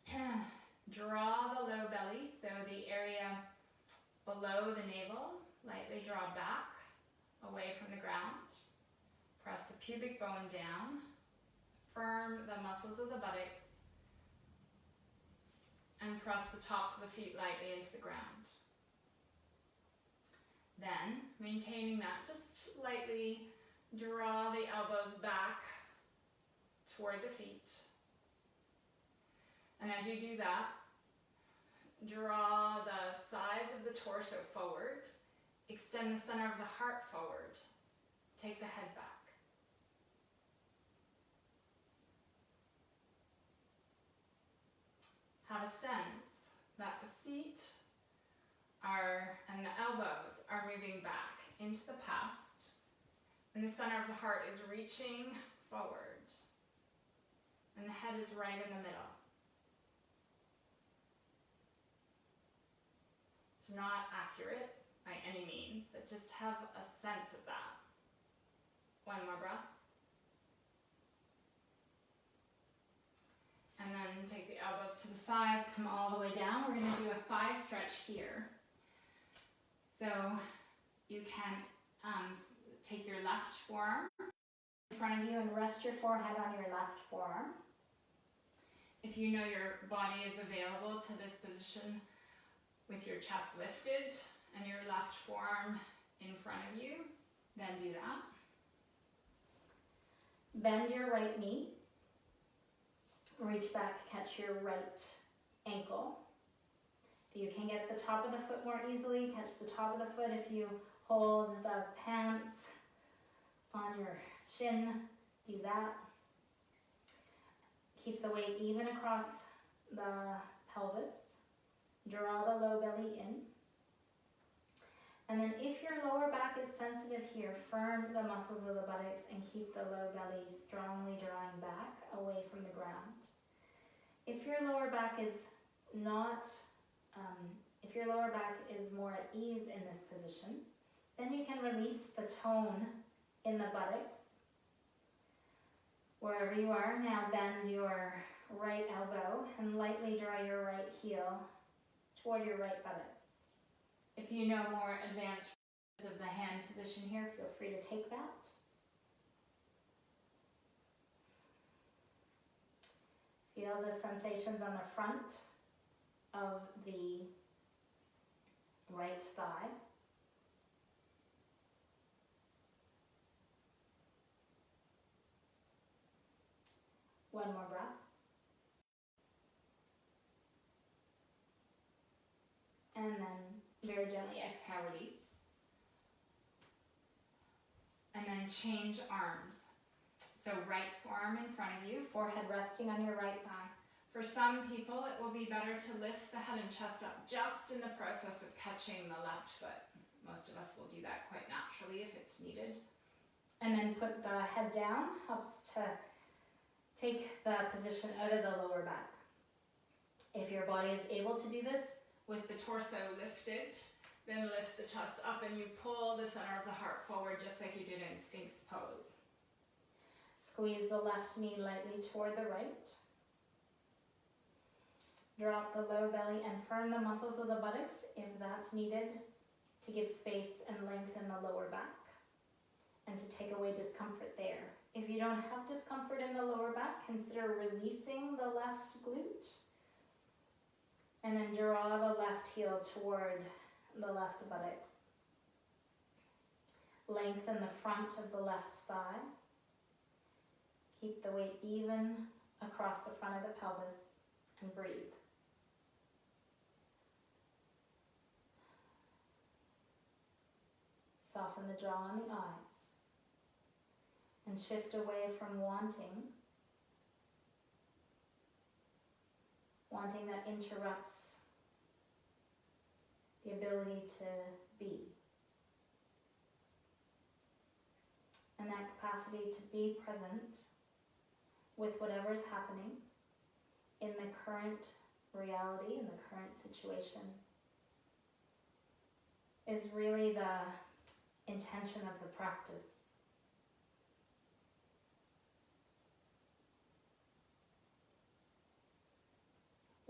Draw the low belly, so the area below the navel, lightly draw back, away from the ground. Press the pubic bone down, firm the muscles of the buttocks, and press the tops of the feet lightly into the ground. Then, maintaining that, just lightly draw the elbows back toward the feet. And as you do that, draw the sides of the torso forward, extend the center of the heart forward, take the head back. Have a sense that the feet and the elbows are moving back into the past, and the center of the heart is reaching forward, and the head is right in the middle. It's not accurate by any means, but just have a sense of that. One more breath. And then take the elbows to the sides, come all the way down. We're going to do a thigh stretch here. So you can take your left forearm In front of you and rest your forehead on your left forearm. if you know your body is available to this position with your chest lifted and your left forearm in front of you, then do that. Bend your right knee. Reach back, catch your right ankle. If you can get the top of the foot more easily, catch the top of the foot. If you hold the pants on your shin, do that. Keep the weight even across the pelvis. Draw the low belly in. And then if your lower back is sensitive here, firm the muscles of the buttocks and keep the low belly strongly drawing back away from the ground. If your lower back is more at ease in this position, then you can release the tone in the buttocks. Wherever you are, now bend your right elbow and lightly draw your right heel toward your right buttocks. If you know more advanced of the hand position here, feel free to take that. Feel the sensations on the front of the right thigh. One more breath. And then very gently exhale, release. And then change arms. So right forearm in front of you, Forehead resting on your right thigh. For some people, it will be better to lift the head and chest up just in the process of catching the left foot. Most of us will do that quite naturally if it's needed. And then put the head down, helps to take the position out of the lower back. If your body is able to do this, With the torso lifted, then lift the chest up and you pull the center of the heart forward just like you did in Sphinx pose. squeeze the left knee lightly toward the right. Drop the low belly and firm the muscles of the buttocks if that's needed to give space and length in the lower back and to take away discomfort there. If you don't have discomfort in the lower back, consider releasing the left glute and then draw the left heel toward the left buttocks. Lengthen the front of the left thigh. Keep the weight even across the front of the pelvis and breathe. Soften the jaw and the eyes and shift away from wanting that interrupts the ability to be. And that capacity to be present with whatever's happening in the current reality, in the current situation, is really the intention of the practice.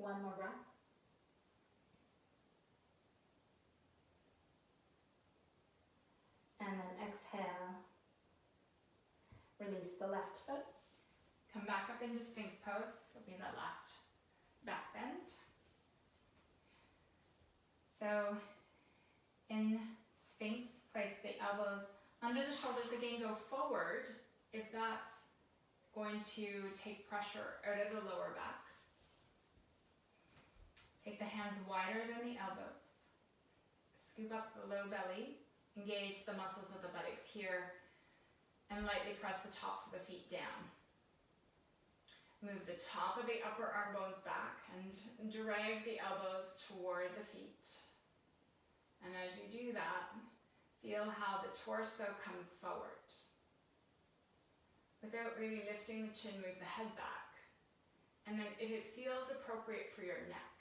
One more breath. And then exhale. Release the left foot. Come back up into Sphinx pose. This will be the last back bend. So in Sphinx, place the elbows under the shoulders. Again, go forward if that's going to take pressure out of the lower back. Take the hands wider than the elbows. Scoop up the low belly. Engage the muscles of the buttocks here and lightly press the tops of the feet down. Move the top of the upper arm bones back and drag the elbows toward the feet. And as you do that, feel how the torso comes forward. Without really lifting the chin, move the head back. And then if it feels appropriate for your neck,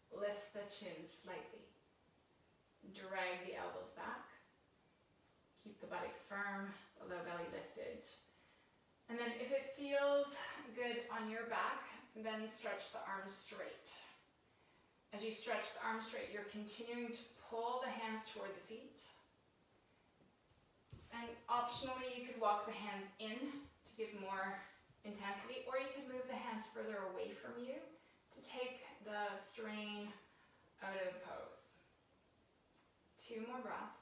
lift the chin slightly. Drag the elbows back. Keep the buttocks firm, the low belly lifted. And then if it feels good on your back, then stretch the arms straight. As you stretch the arms straight, you're continuing to pull the hands toward the feet. And optionally, you could walk the hands in to give more intensity, or you could move the hands further away from you to take the strain out of pose. 2 more breaths.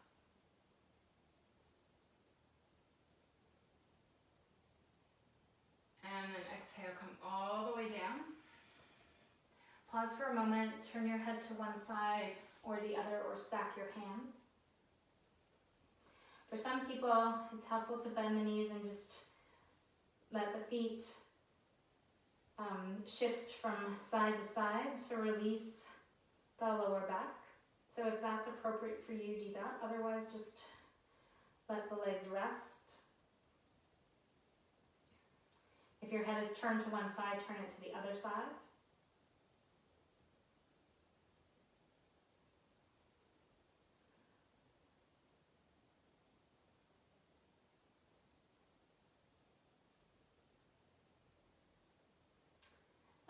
And then exhale, come all the way down. Pause for a moment, turn your head to one side or the other, or stack your hands. For some people, it's helpful to bend the knees and just let the feet shift from side to side to release the lower back. So if that's appropriate for you, do that. Otherwise, just let the legs rest. If your head is turned to one side, turn it to the other side.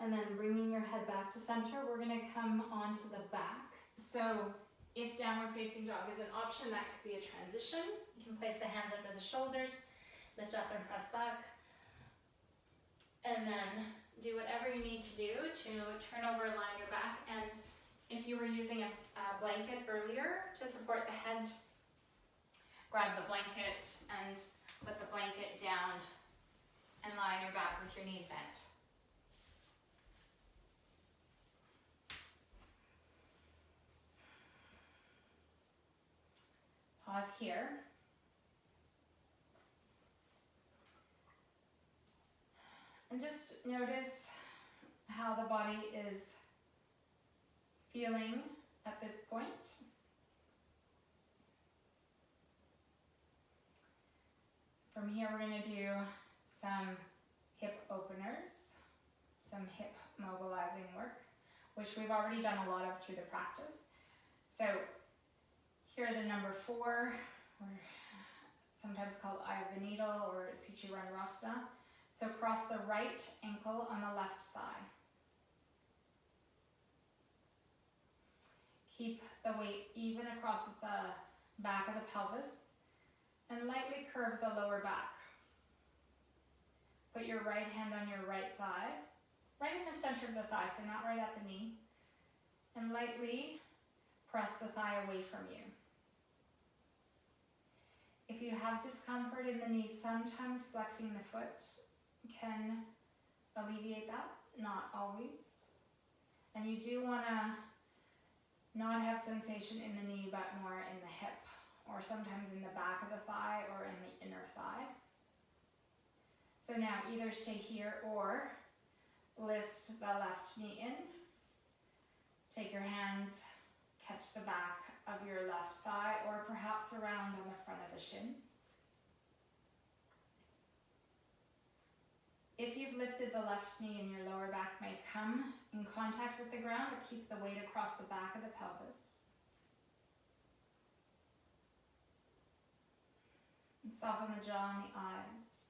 And then bringing your head back to center, we're going to come onto the back. So if downward facing dog is an option, that could be a transition. You can place the hands under the shoulders, lift up and press back. And then do whatever you need to do to turn over, line your back. And if you were using a blanket earlier to support the head, grab the blanket and put the blanket down and lie on your back with your knees bent. Pause here. And just notice how the body is feeling at this point. From here, we're going to do some hip openers, some hip mobilizing work, which we've already done a lot of through the practice. So here are the number 4, or sometimes called Eye of the Needle or Suchiran Rasta. So cross the right ankle on the left thigh. Keep the weight even across the back of the pelvis and lightly curve the lower back. Put your right hand on your right thigh, right in the center of the thigh, so not right at the knee, and lightly press the thigh away from you. If you have discomfort in the knee, sometimes flexing the foot can alleviate that, not always. And you do want to not have sensation in the knee, but more in the hip, or sometimes in the back of the thigh or in the inner thigh. So now either stay here or lift the left knee in. Take your hands, catch the back of your left thigh, or perhaps around on the front of the shin. If you've lifted the left knee and your lower back may come in contact with the ground, but keep the weight across the back of the pelvis. And soften the jaw and the eyes.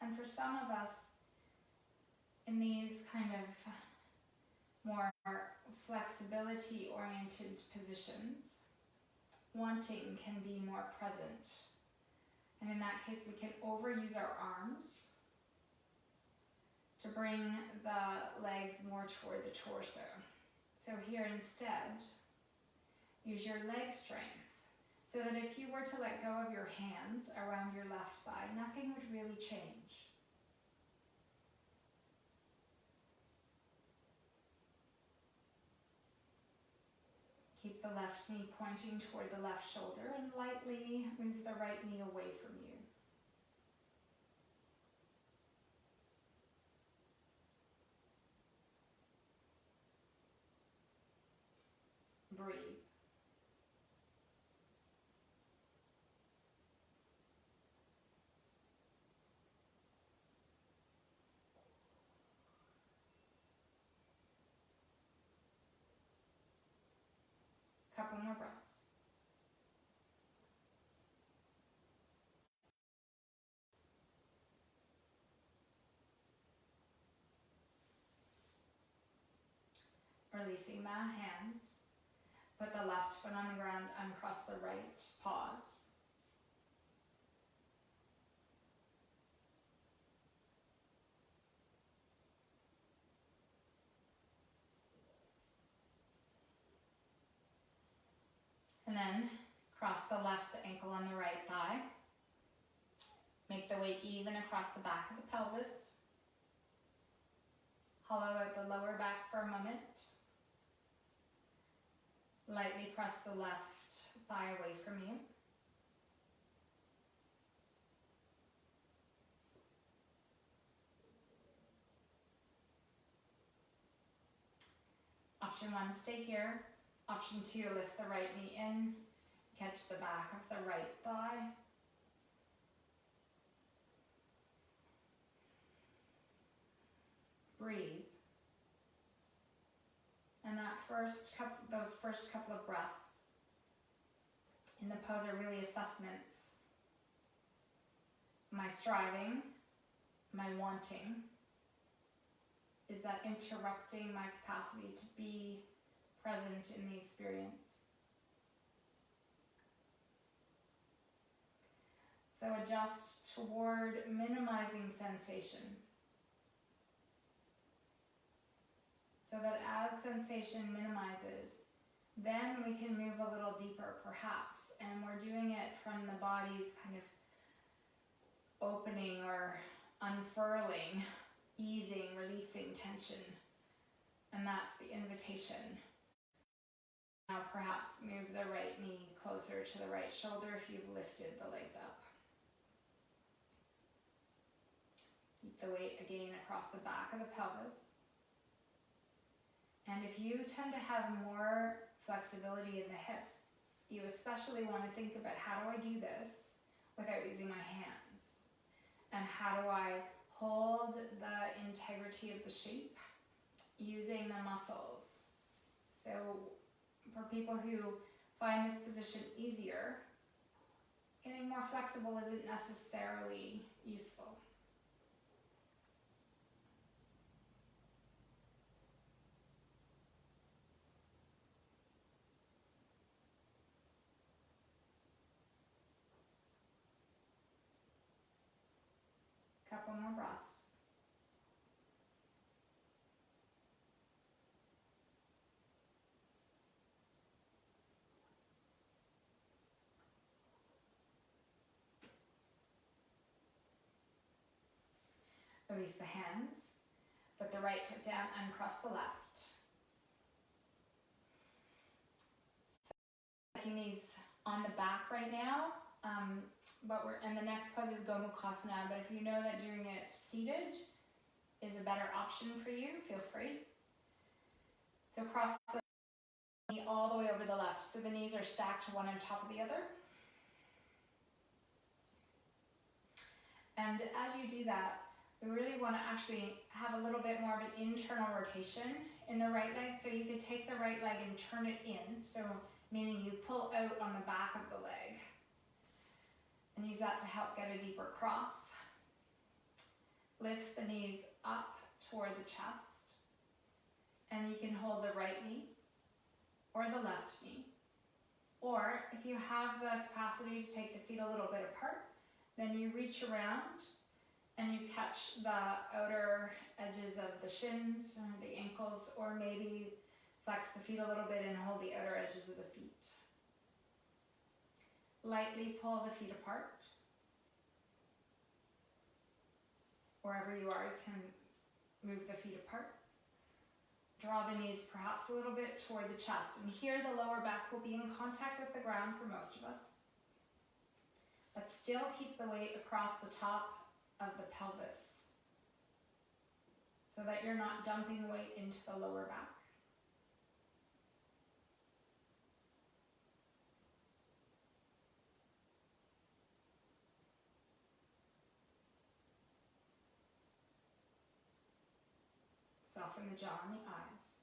And for some of us, in these kind of more flexibility-oriented positions, wanting can be more present. And in that case, we can overuse our arms to bring the legs more toward the torso. So here instead, use your leg strength so that if you were to let go of your hands around your left thigh, nothing would really change. Keep the left knee pointing toward the left shoulder and lightly move the right knee away from you. Breathe. Couple more breaths. Releasing the hands. Put the left foot on the ground, uncross the right, pause. And then cross the left ankle on the right thigh. Make the weight even across the back of the pelvis. Hollow out the lower back for a moment. Lightly press the left thigh away from you. Option 1, stay here. Option 2, lift the right knee in. Catch the back of the right thigh. Breathe. And those first couple of breaths in the pose are really assessments. Am I striving? Am I wanting? Is that interrupting my capacity to be present in the experience? So adjust toward minimizing sensation, so that as sensation minimizes, then we can move a little deeper perhaps, and we're doing it from the body's kind of opening or unfurling, easing, releasing tension, and that's the invitation. Now perhaps move the right knee closer to the right shoulder if you've lifted the legs up. Keep the weight again across the back of the pelvis. And if you tend to have more flexibility in the hips, you especially want to think about, how do I do this without using my hands? And how do I hold the integrity of the shape using the muscles? So for people who find this position easier, getting more flexible isn't necessarily useful. Couple more breaths. Release the hands. Put the right foot down, uncross the left. Knees on the back right now. And the next pose is Gomukhasana, but if you know that doing it seated is a better option for you, feel free. So cross the knee all the way over the left, so the knees are stacked one on top of the other. And as you do that, we really want to actually have a little bit more of an internal rotation in the right leg, so you could take the right leg and turn it in, so meaning you pull out on the back of the leg. And use that to help get a deeper cross. Lift the knees up toward the chest. and you can hold the right knee or the left knee. Or if you have the capacity to take the feet a little bit apart, then you reach around and you catch the outer edges of the shins or the ankles, or maybe flex the feet a little bit and hold the outer edges of the feet. Lightly pull the feet apart. Wherever you are, you can move the feet apart. Draw the knees perhaps a little bit toward the chest, and here the lower back will be in contact with the ground for most of us. But still keep the weight across the top of the pelvis so that you're not dumping weight into the lower back. Soften the jaw and the eyes.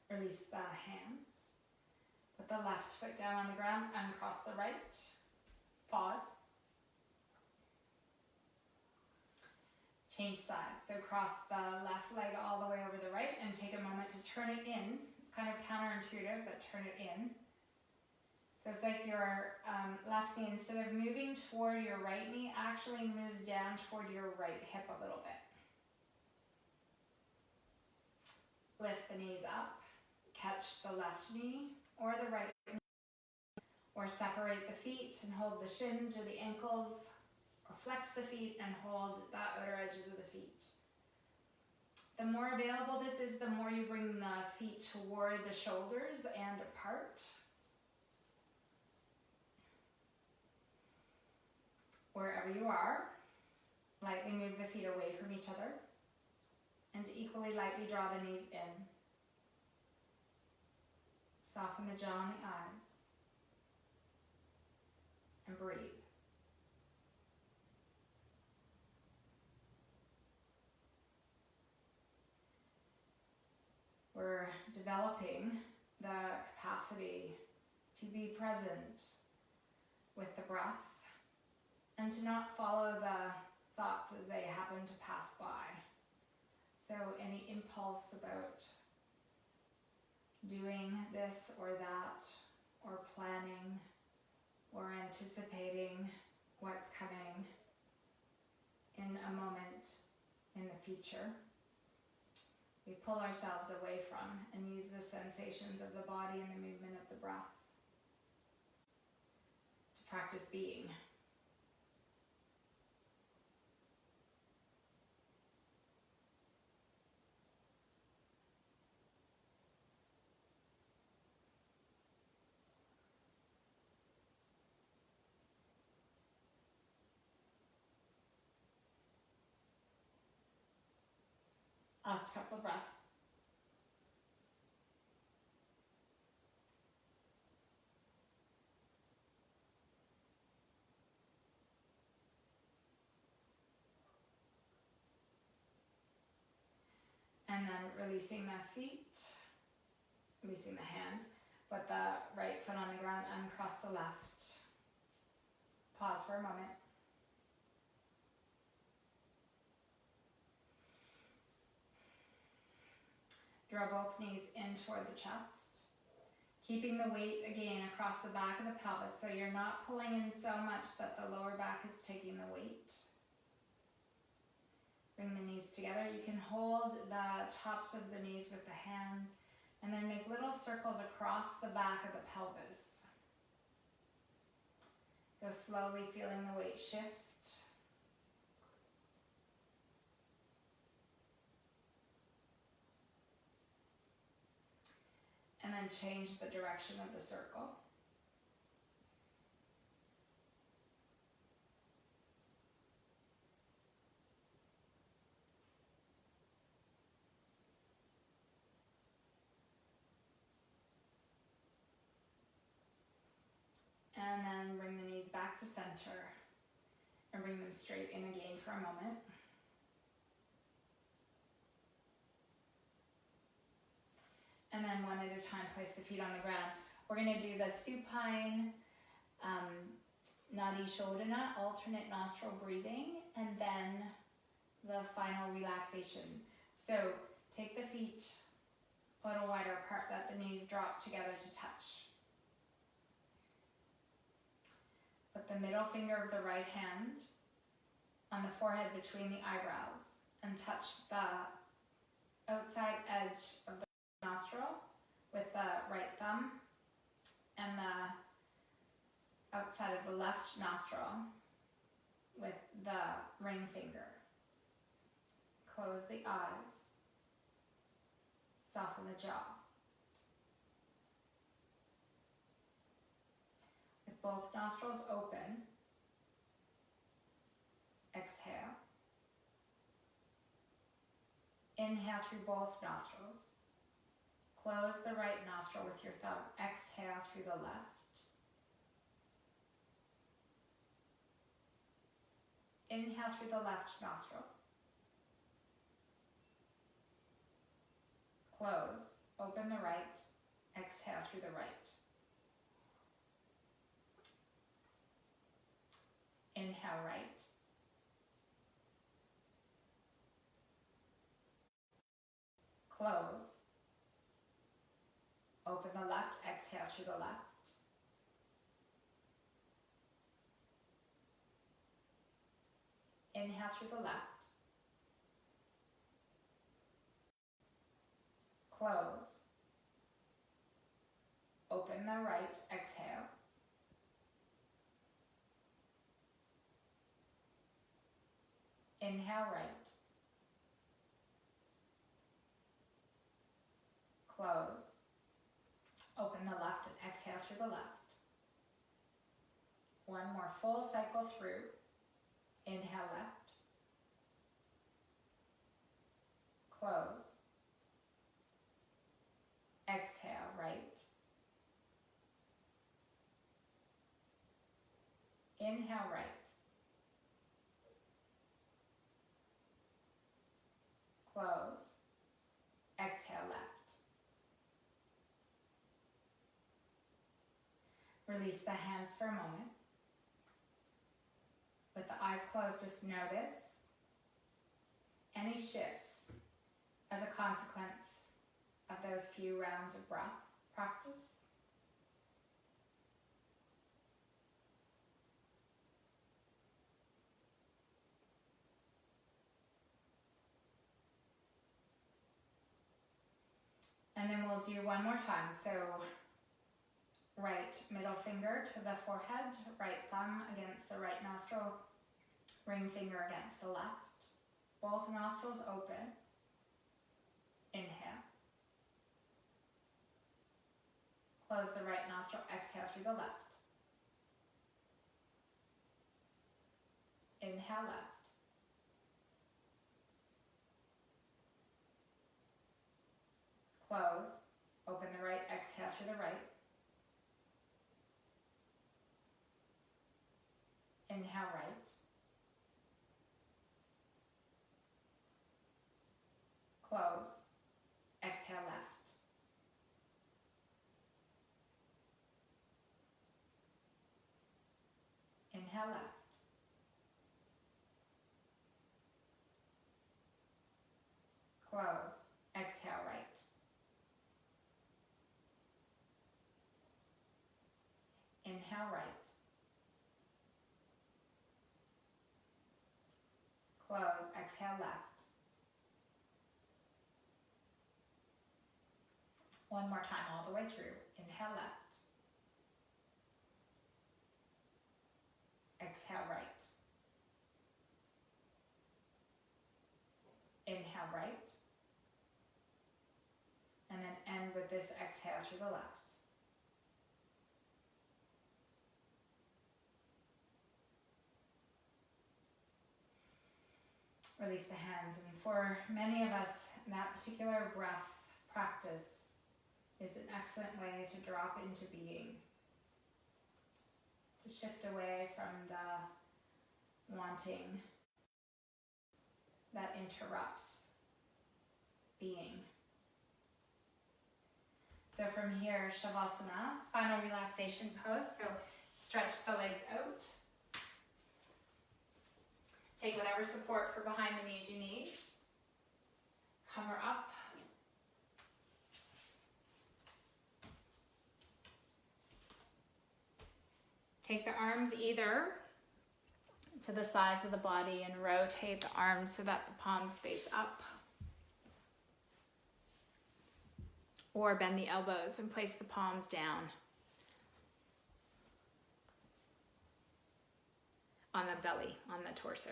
Release the hands. Put the left foot down on the ground and cross the right. Pause. Change sides. So cross the left leg all the way over the right and take a moment to turn it in. It's kind of counterintuitive, but turn it in. So it's like your left knee, instead of moving toward your right knee, actually moves down toward your right hip a little bit. Lift the knees up. Catch the left knee or the right knee, or separate the feet and hold the shins or the ankles, or flex the feet and hold the outer edges of the feet. The more available this is, the more you bring the feet toward the shoulders and apart. Wherever you are, lightly move the feet away from each other, and equally lightly draw the knees in. Soften the jaw and the eyes, and breathe. We're developing the capacity to be present with the breath and to not follow the thoughts as they happen to pass by. So any impulse about doing this or that, or planning, or anticipating what's coming in a moment in the future, we pull ourselves away from and use the sensations of the body and the movement of the breath to practice being. Last couple of breaths. And then releasing the feet, releasing the hands, put the right foot on the ground and cross the left. Pause for a moment. Draw both knees in toward the chest, keeping the weight again across the back of the pelvis so you're not pulling in so much that the lower back is taking the weight. Bring the knees together. You can hold the tops of the knees with the hands and then make little circles across the back of the pelvis. Go slowly, feeling the weight shift. And then change the direction of the circle. And then bring the knees back to center and bring them straight in again for a moment. at a time, place the feet on the ground. We're going to do the supine Nadi Shodhana, alternate nostril breathing, and then the final relaxation. So take the feet a little wider apart, let the knees drop together to touch. Put the middle finger of the right hand on the forehead between the eyebrows and touch the outside edge of the nostril with the right thumb and the outside of the left nostril with the ring finger. Close the eyes. Soften the jaw. With both nostrils open, exhale. Inhale through both nostrils. Close the right nostril with your thumb. Exhale through the left. Inhale through the left nostril. Close, open the right, exhale through the right. Inhale right. Close. Open the left, exhale through the left. Inhale through the left. Close. Open the right, exhale. Inhale right. Close. Open the left and exhale through the left. One more full cycle through. Inhale left. Close. Exhale right. Inhale right. Close. Exhale left. Release the hands for a moment. With the eyes closed, just notice any shifts as a consequence of those few rounds of breath practice. And then we'll do one more time. So right middle finger to the forehead, right thumb against the right nostril, ring finger against the left. Both nostrils open. Inhale. Close the right nostril, exhale through the left. Inhale left. Close, open the right, exhale through the right. Inhale right. Close, exhale left. Inhale left. Close, exhale right. Inhale right. Close, exhale left. One more time all the way through. Inhale left. Exhale right. Inhale right. And then end with this exhale through the left. Release the hands. And for many of us, that particular breath practice is an excellent way to drop into being, to shift away from the wanting that interrupts being. So from here, Shavasana, final relaxation pose. So stretch the legs out. Take whatever support for behind the knees you need. Cover up. Take the arms either to the sides of the body and rotate the arms so that the palms face up. Or bend the elbows and place the palms down on the belly, on the torso.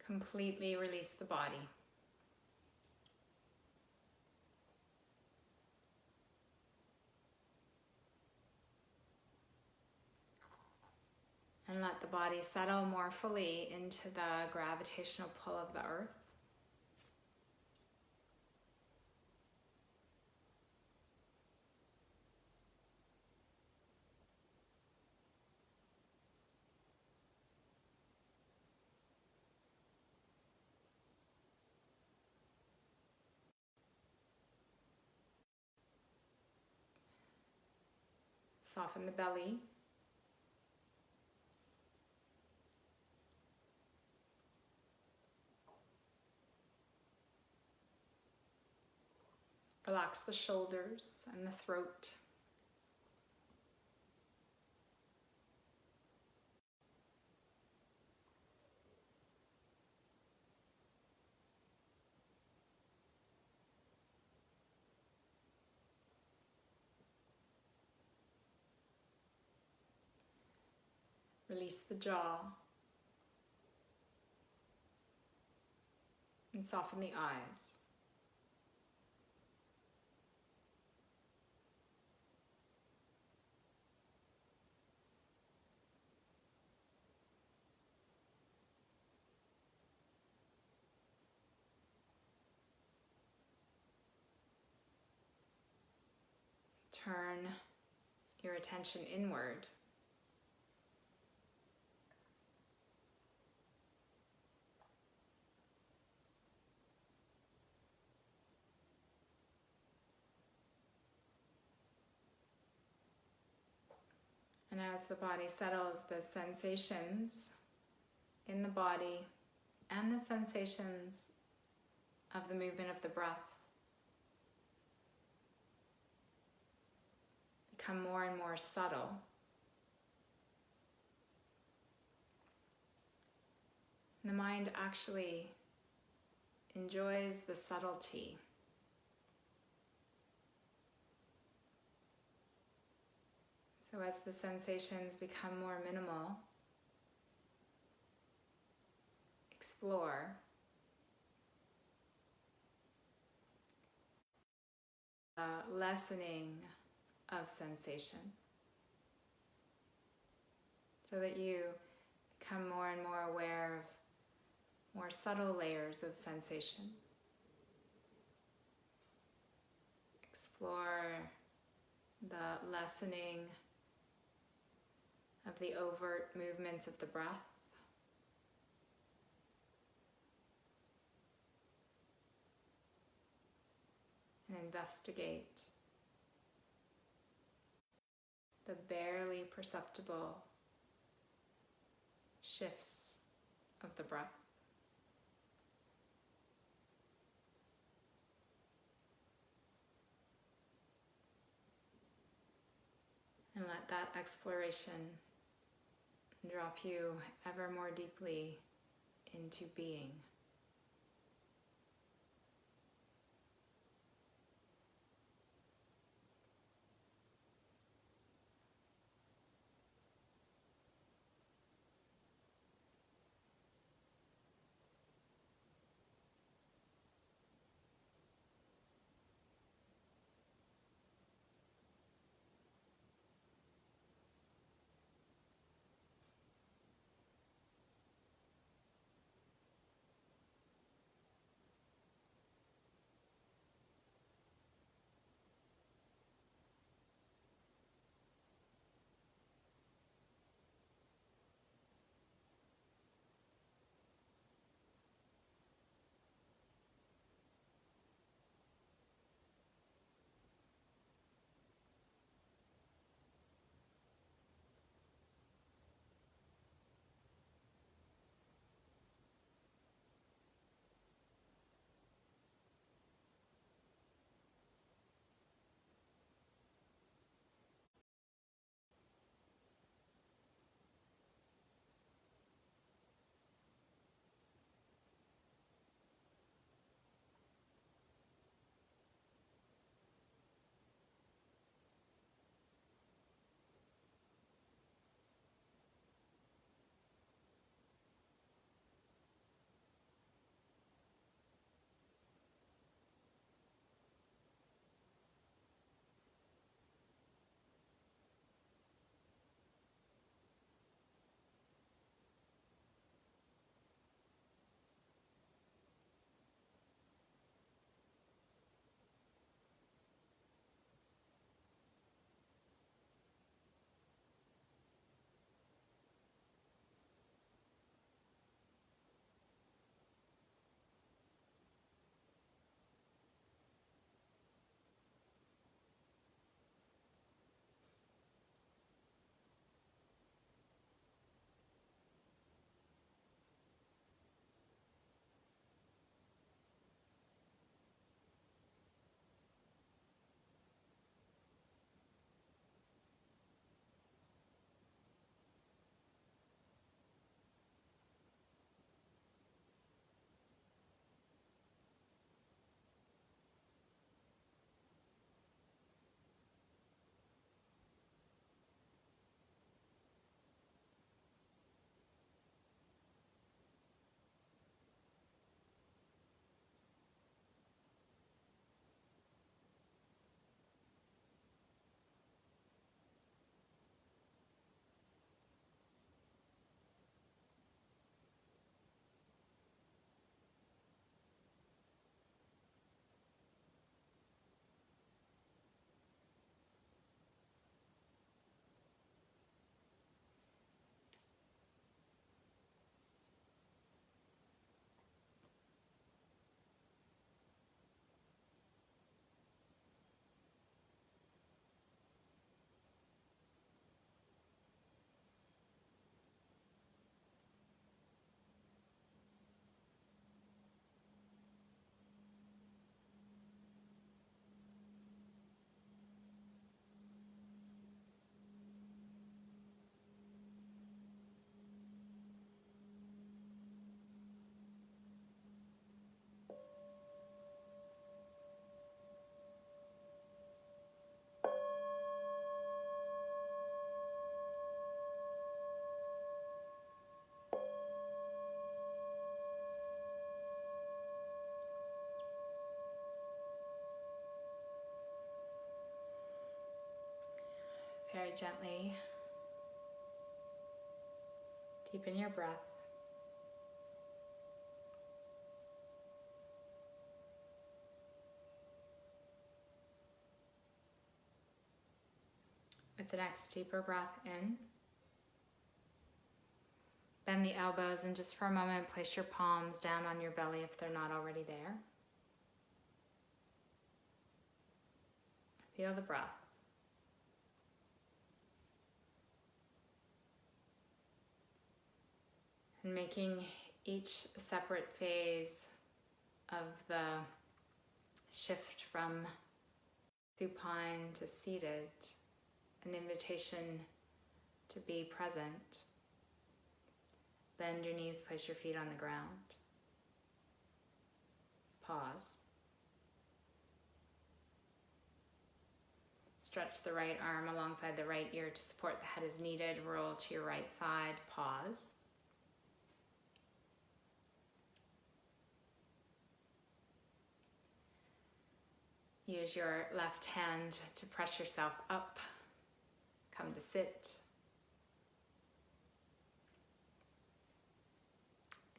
Completely release the body. And let the body settle more fully into the gravitational pull of the earth. Soften the belly. Relax the shoulders and the throat. Release the jaw. And soften the eyes. Turn your attention inward. And as the body settles, the sensations in the body and the sensations of the movement of the breath become more and more subtle. And the mind actually enjoys the subtlety. So as the sensations become more minimal, explore the lessening of sensation so that you become more and more aware of more subtle layers of sensation. Explore the lessening of the overt movements of the breath. And investigate the barely perceptible shifts of the breath. And let that exploration drop you ever more deeply into being. very gently deepen your breath. With the next deeper breath in, bend the elbows and just for a moment place your palms down on your belly if they're not already there. Feel the breath. And making each separate phase of the shift from supine to seated an invitation to be present. Bend your knees, place your feet on the ground. Pause. Stretch the right arm alongside the right ear to support the head as needed. Roll to your right side. Pause. Use your left hand to press yourself up. Come to sit.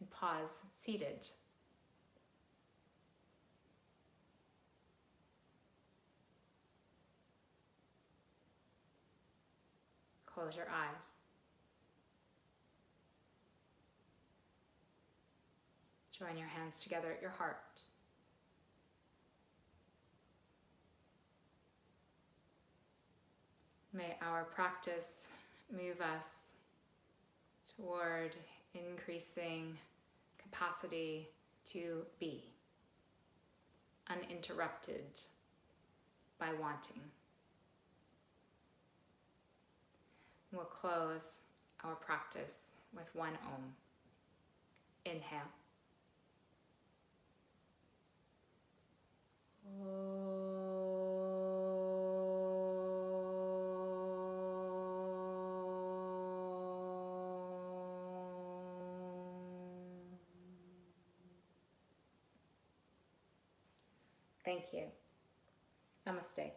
And pause, seated. Close your eyes. Join your hands together at your heart. May our practice move us toward increasing capacity to be, uninterrupted by wanting. We'll close our practice with one Om. Inhale. Thank you. Namaste.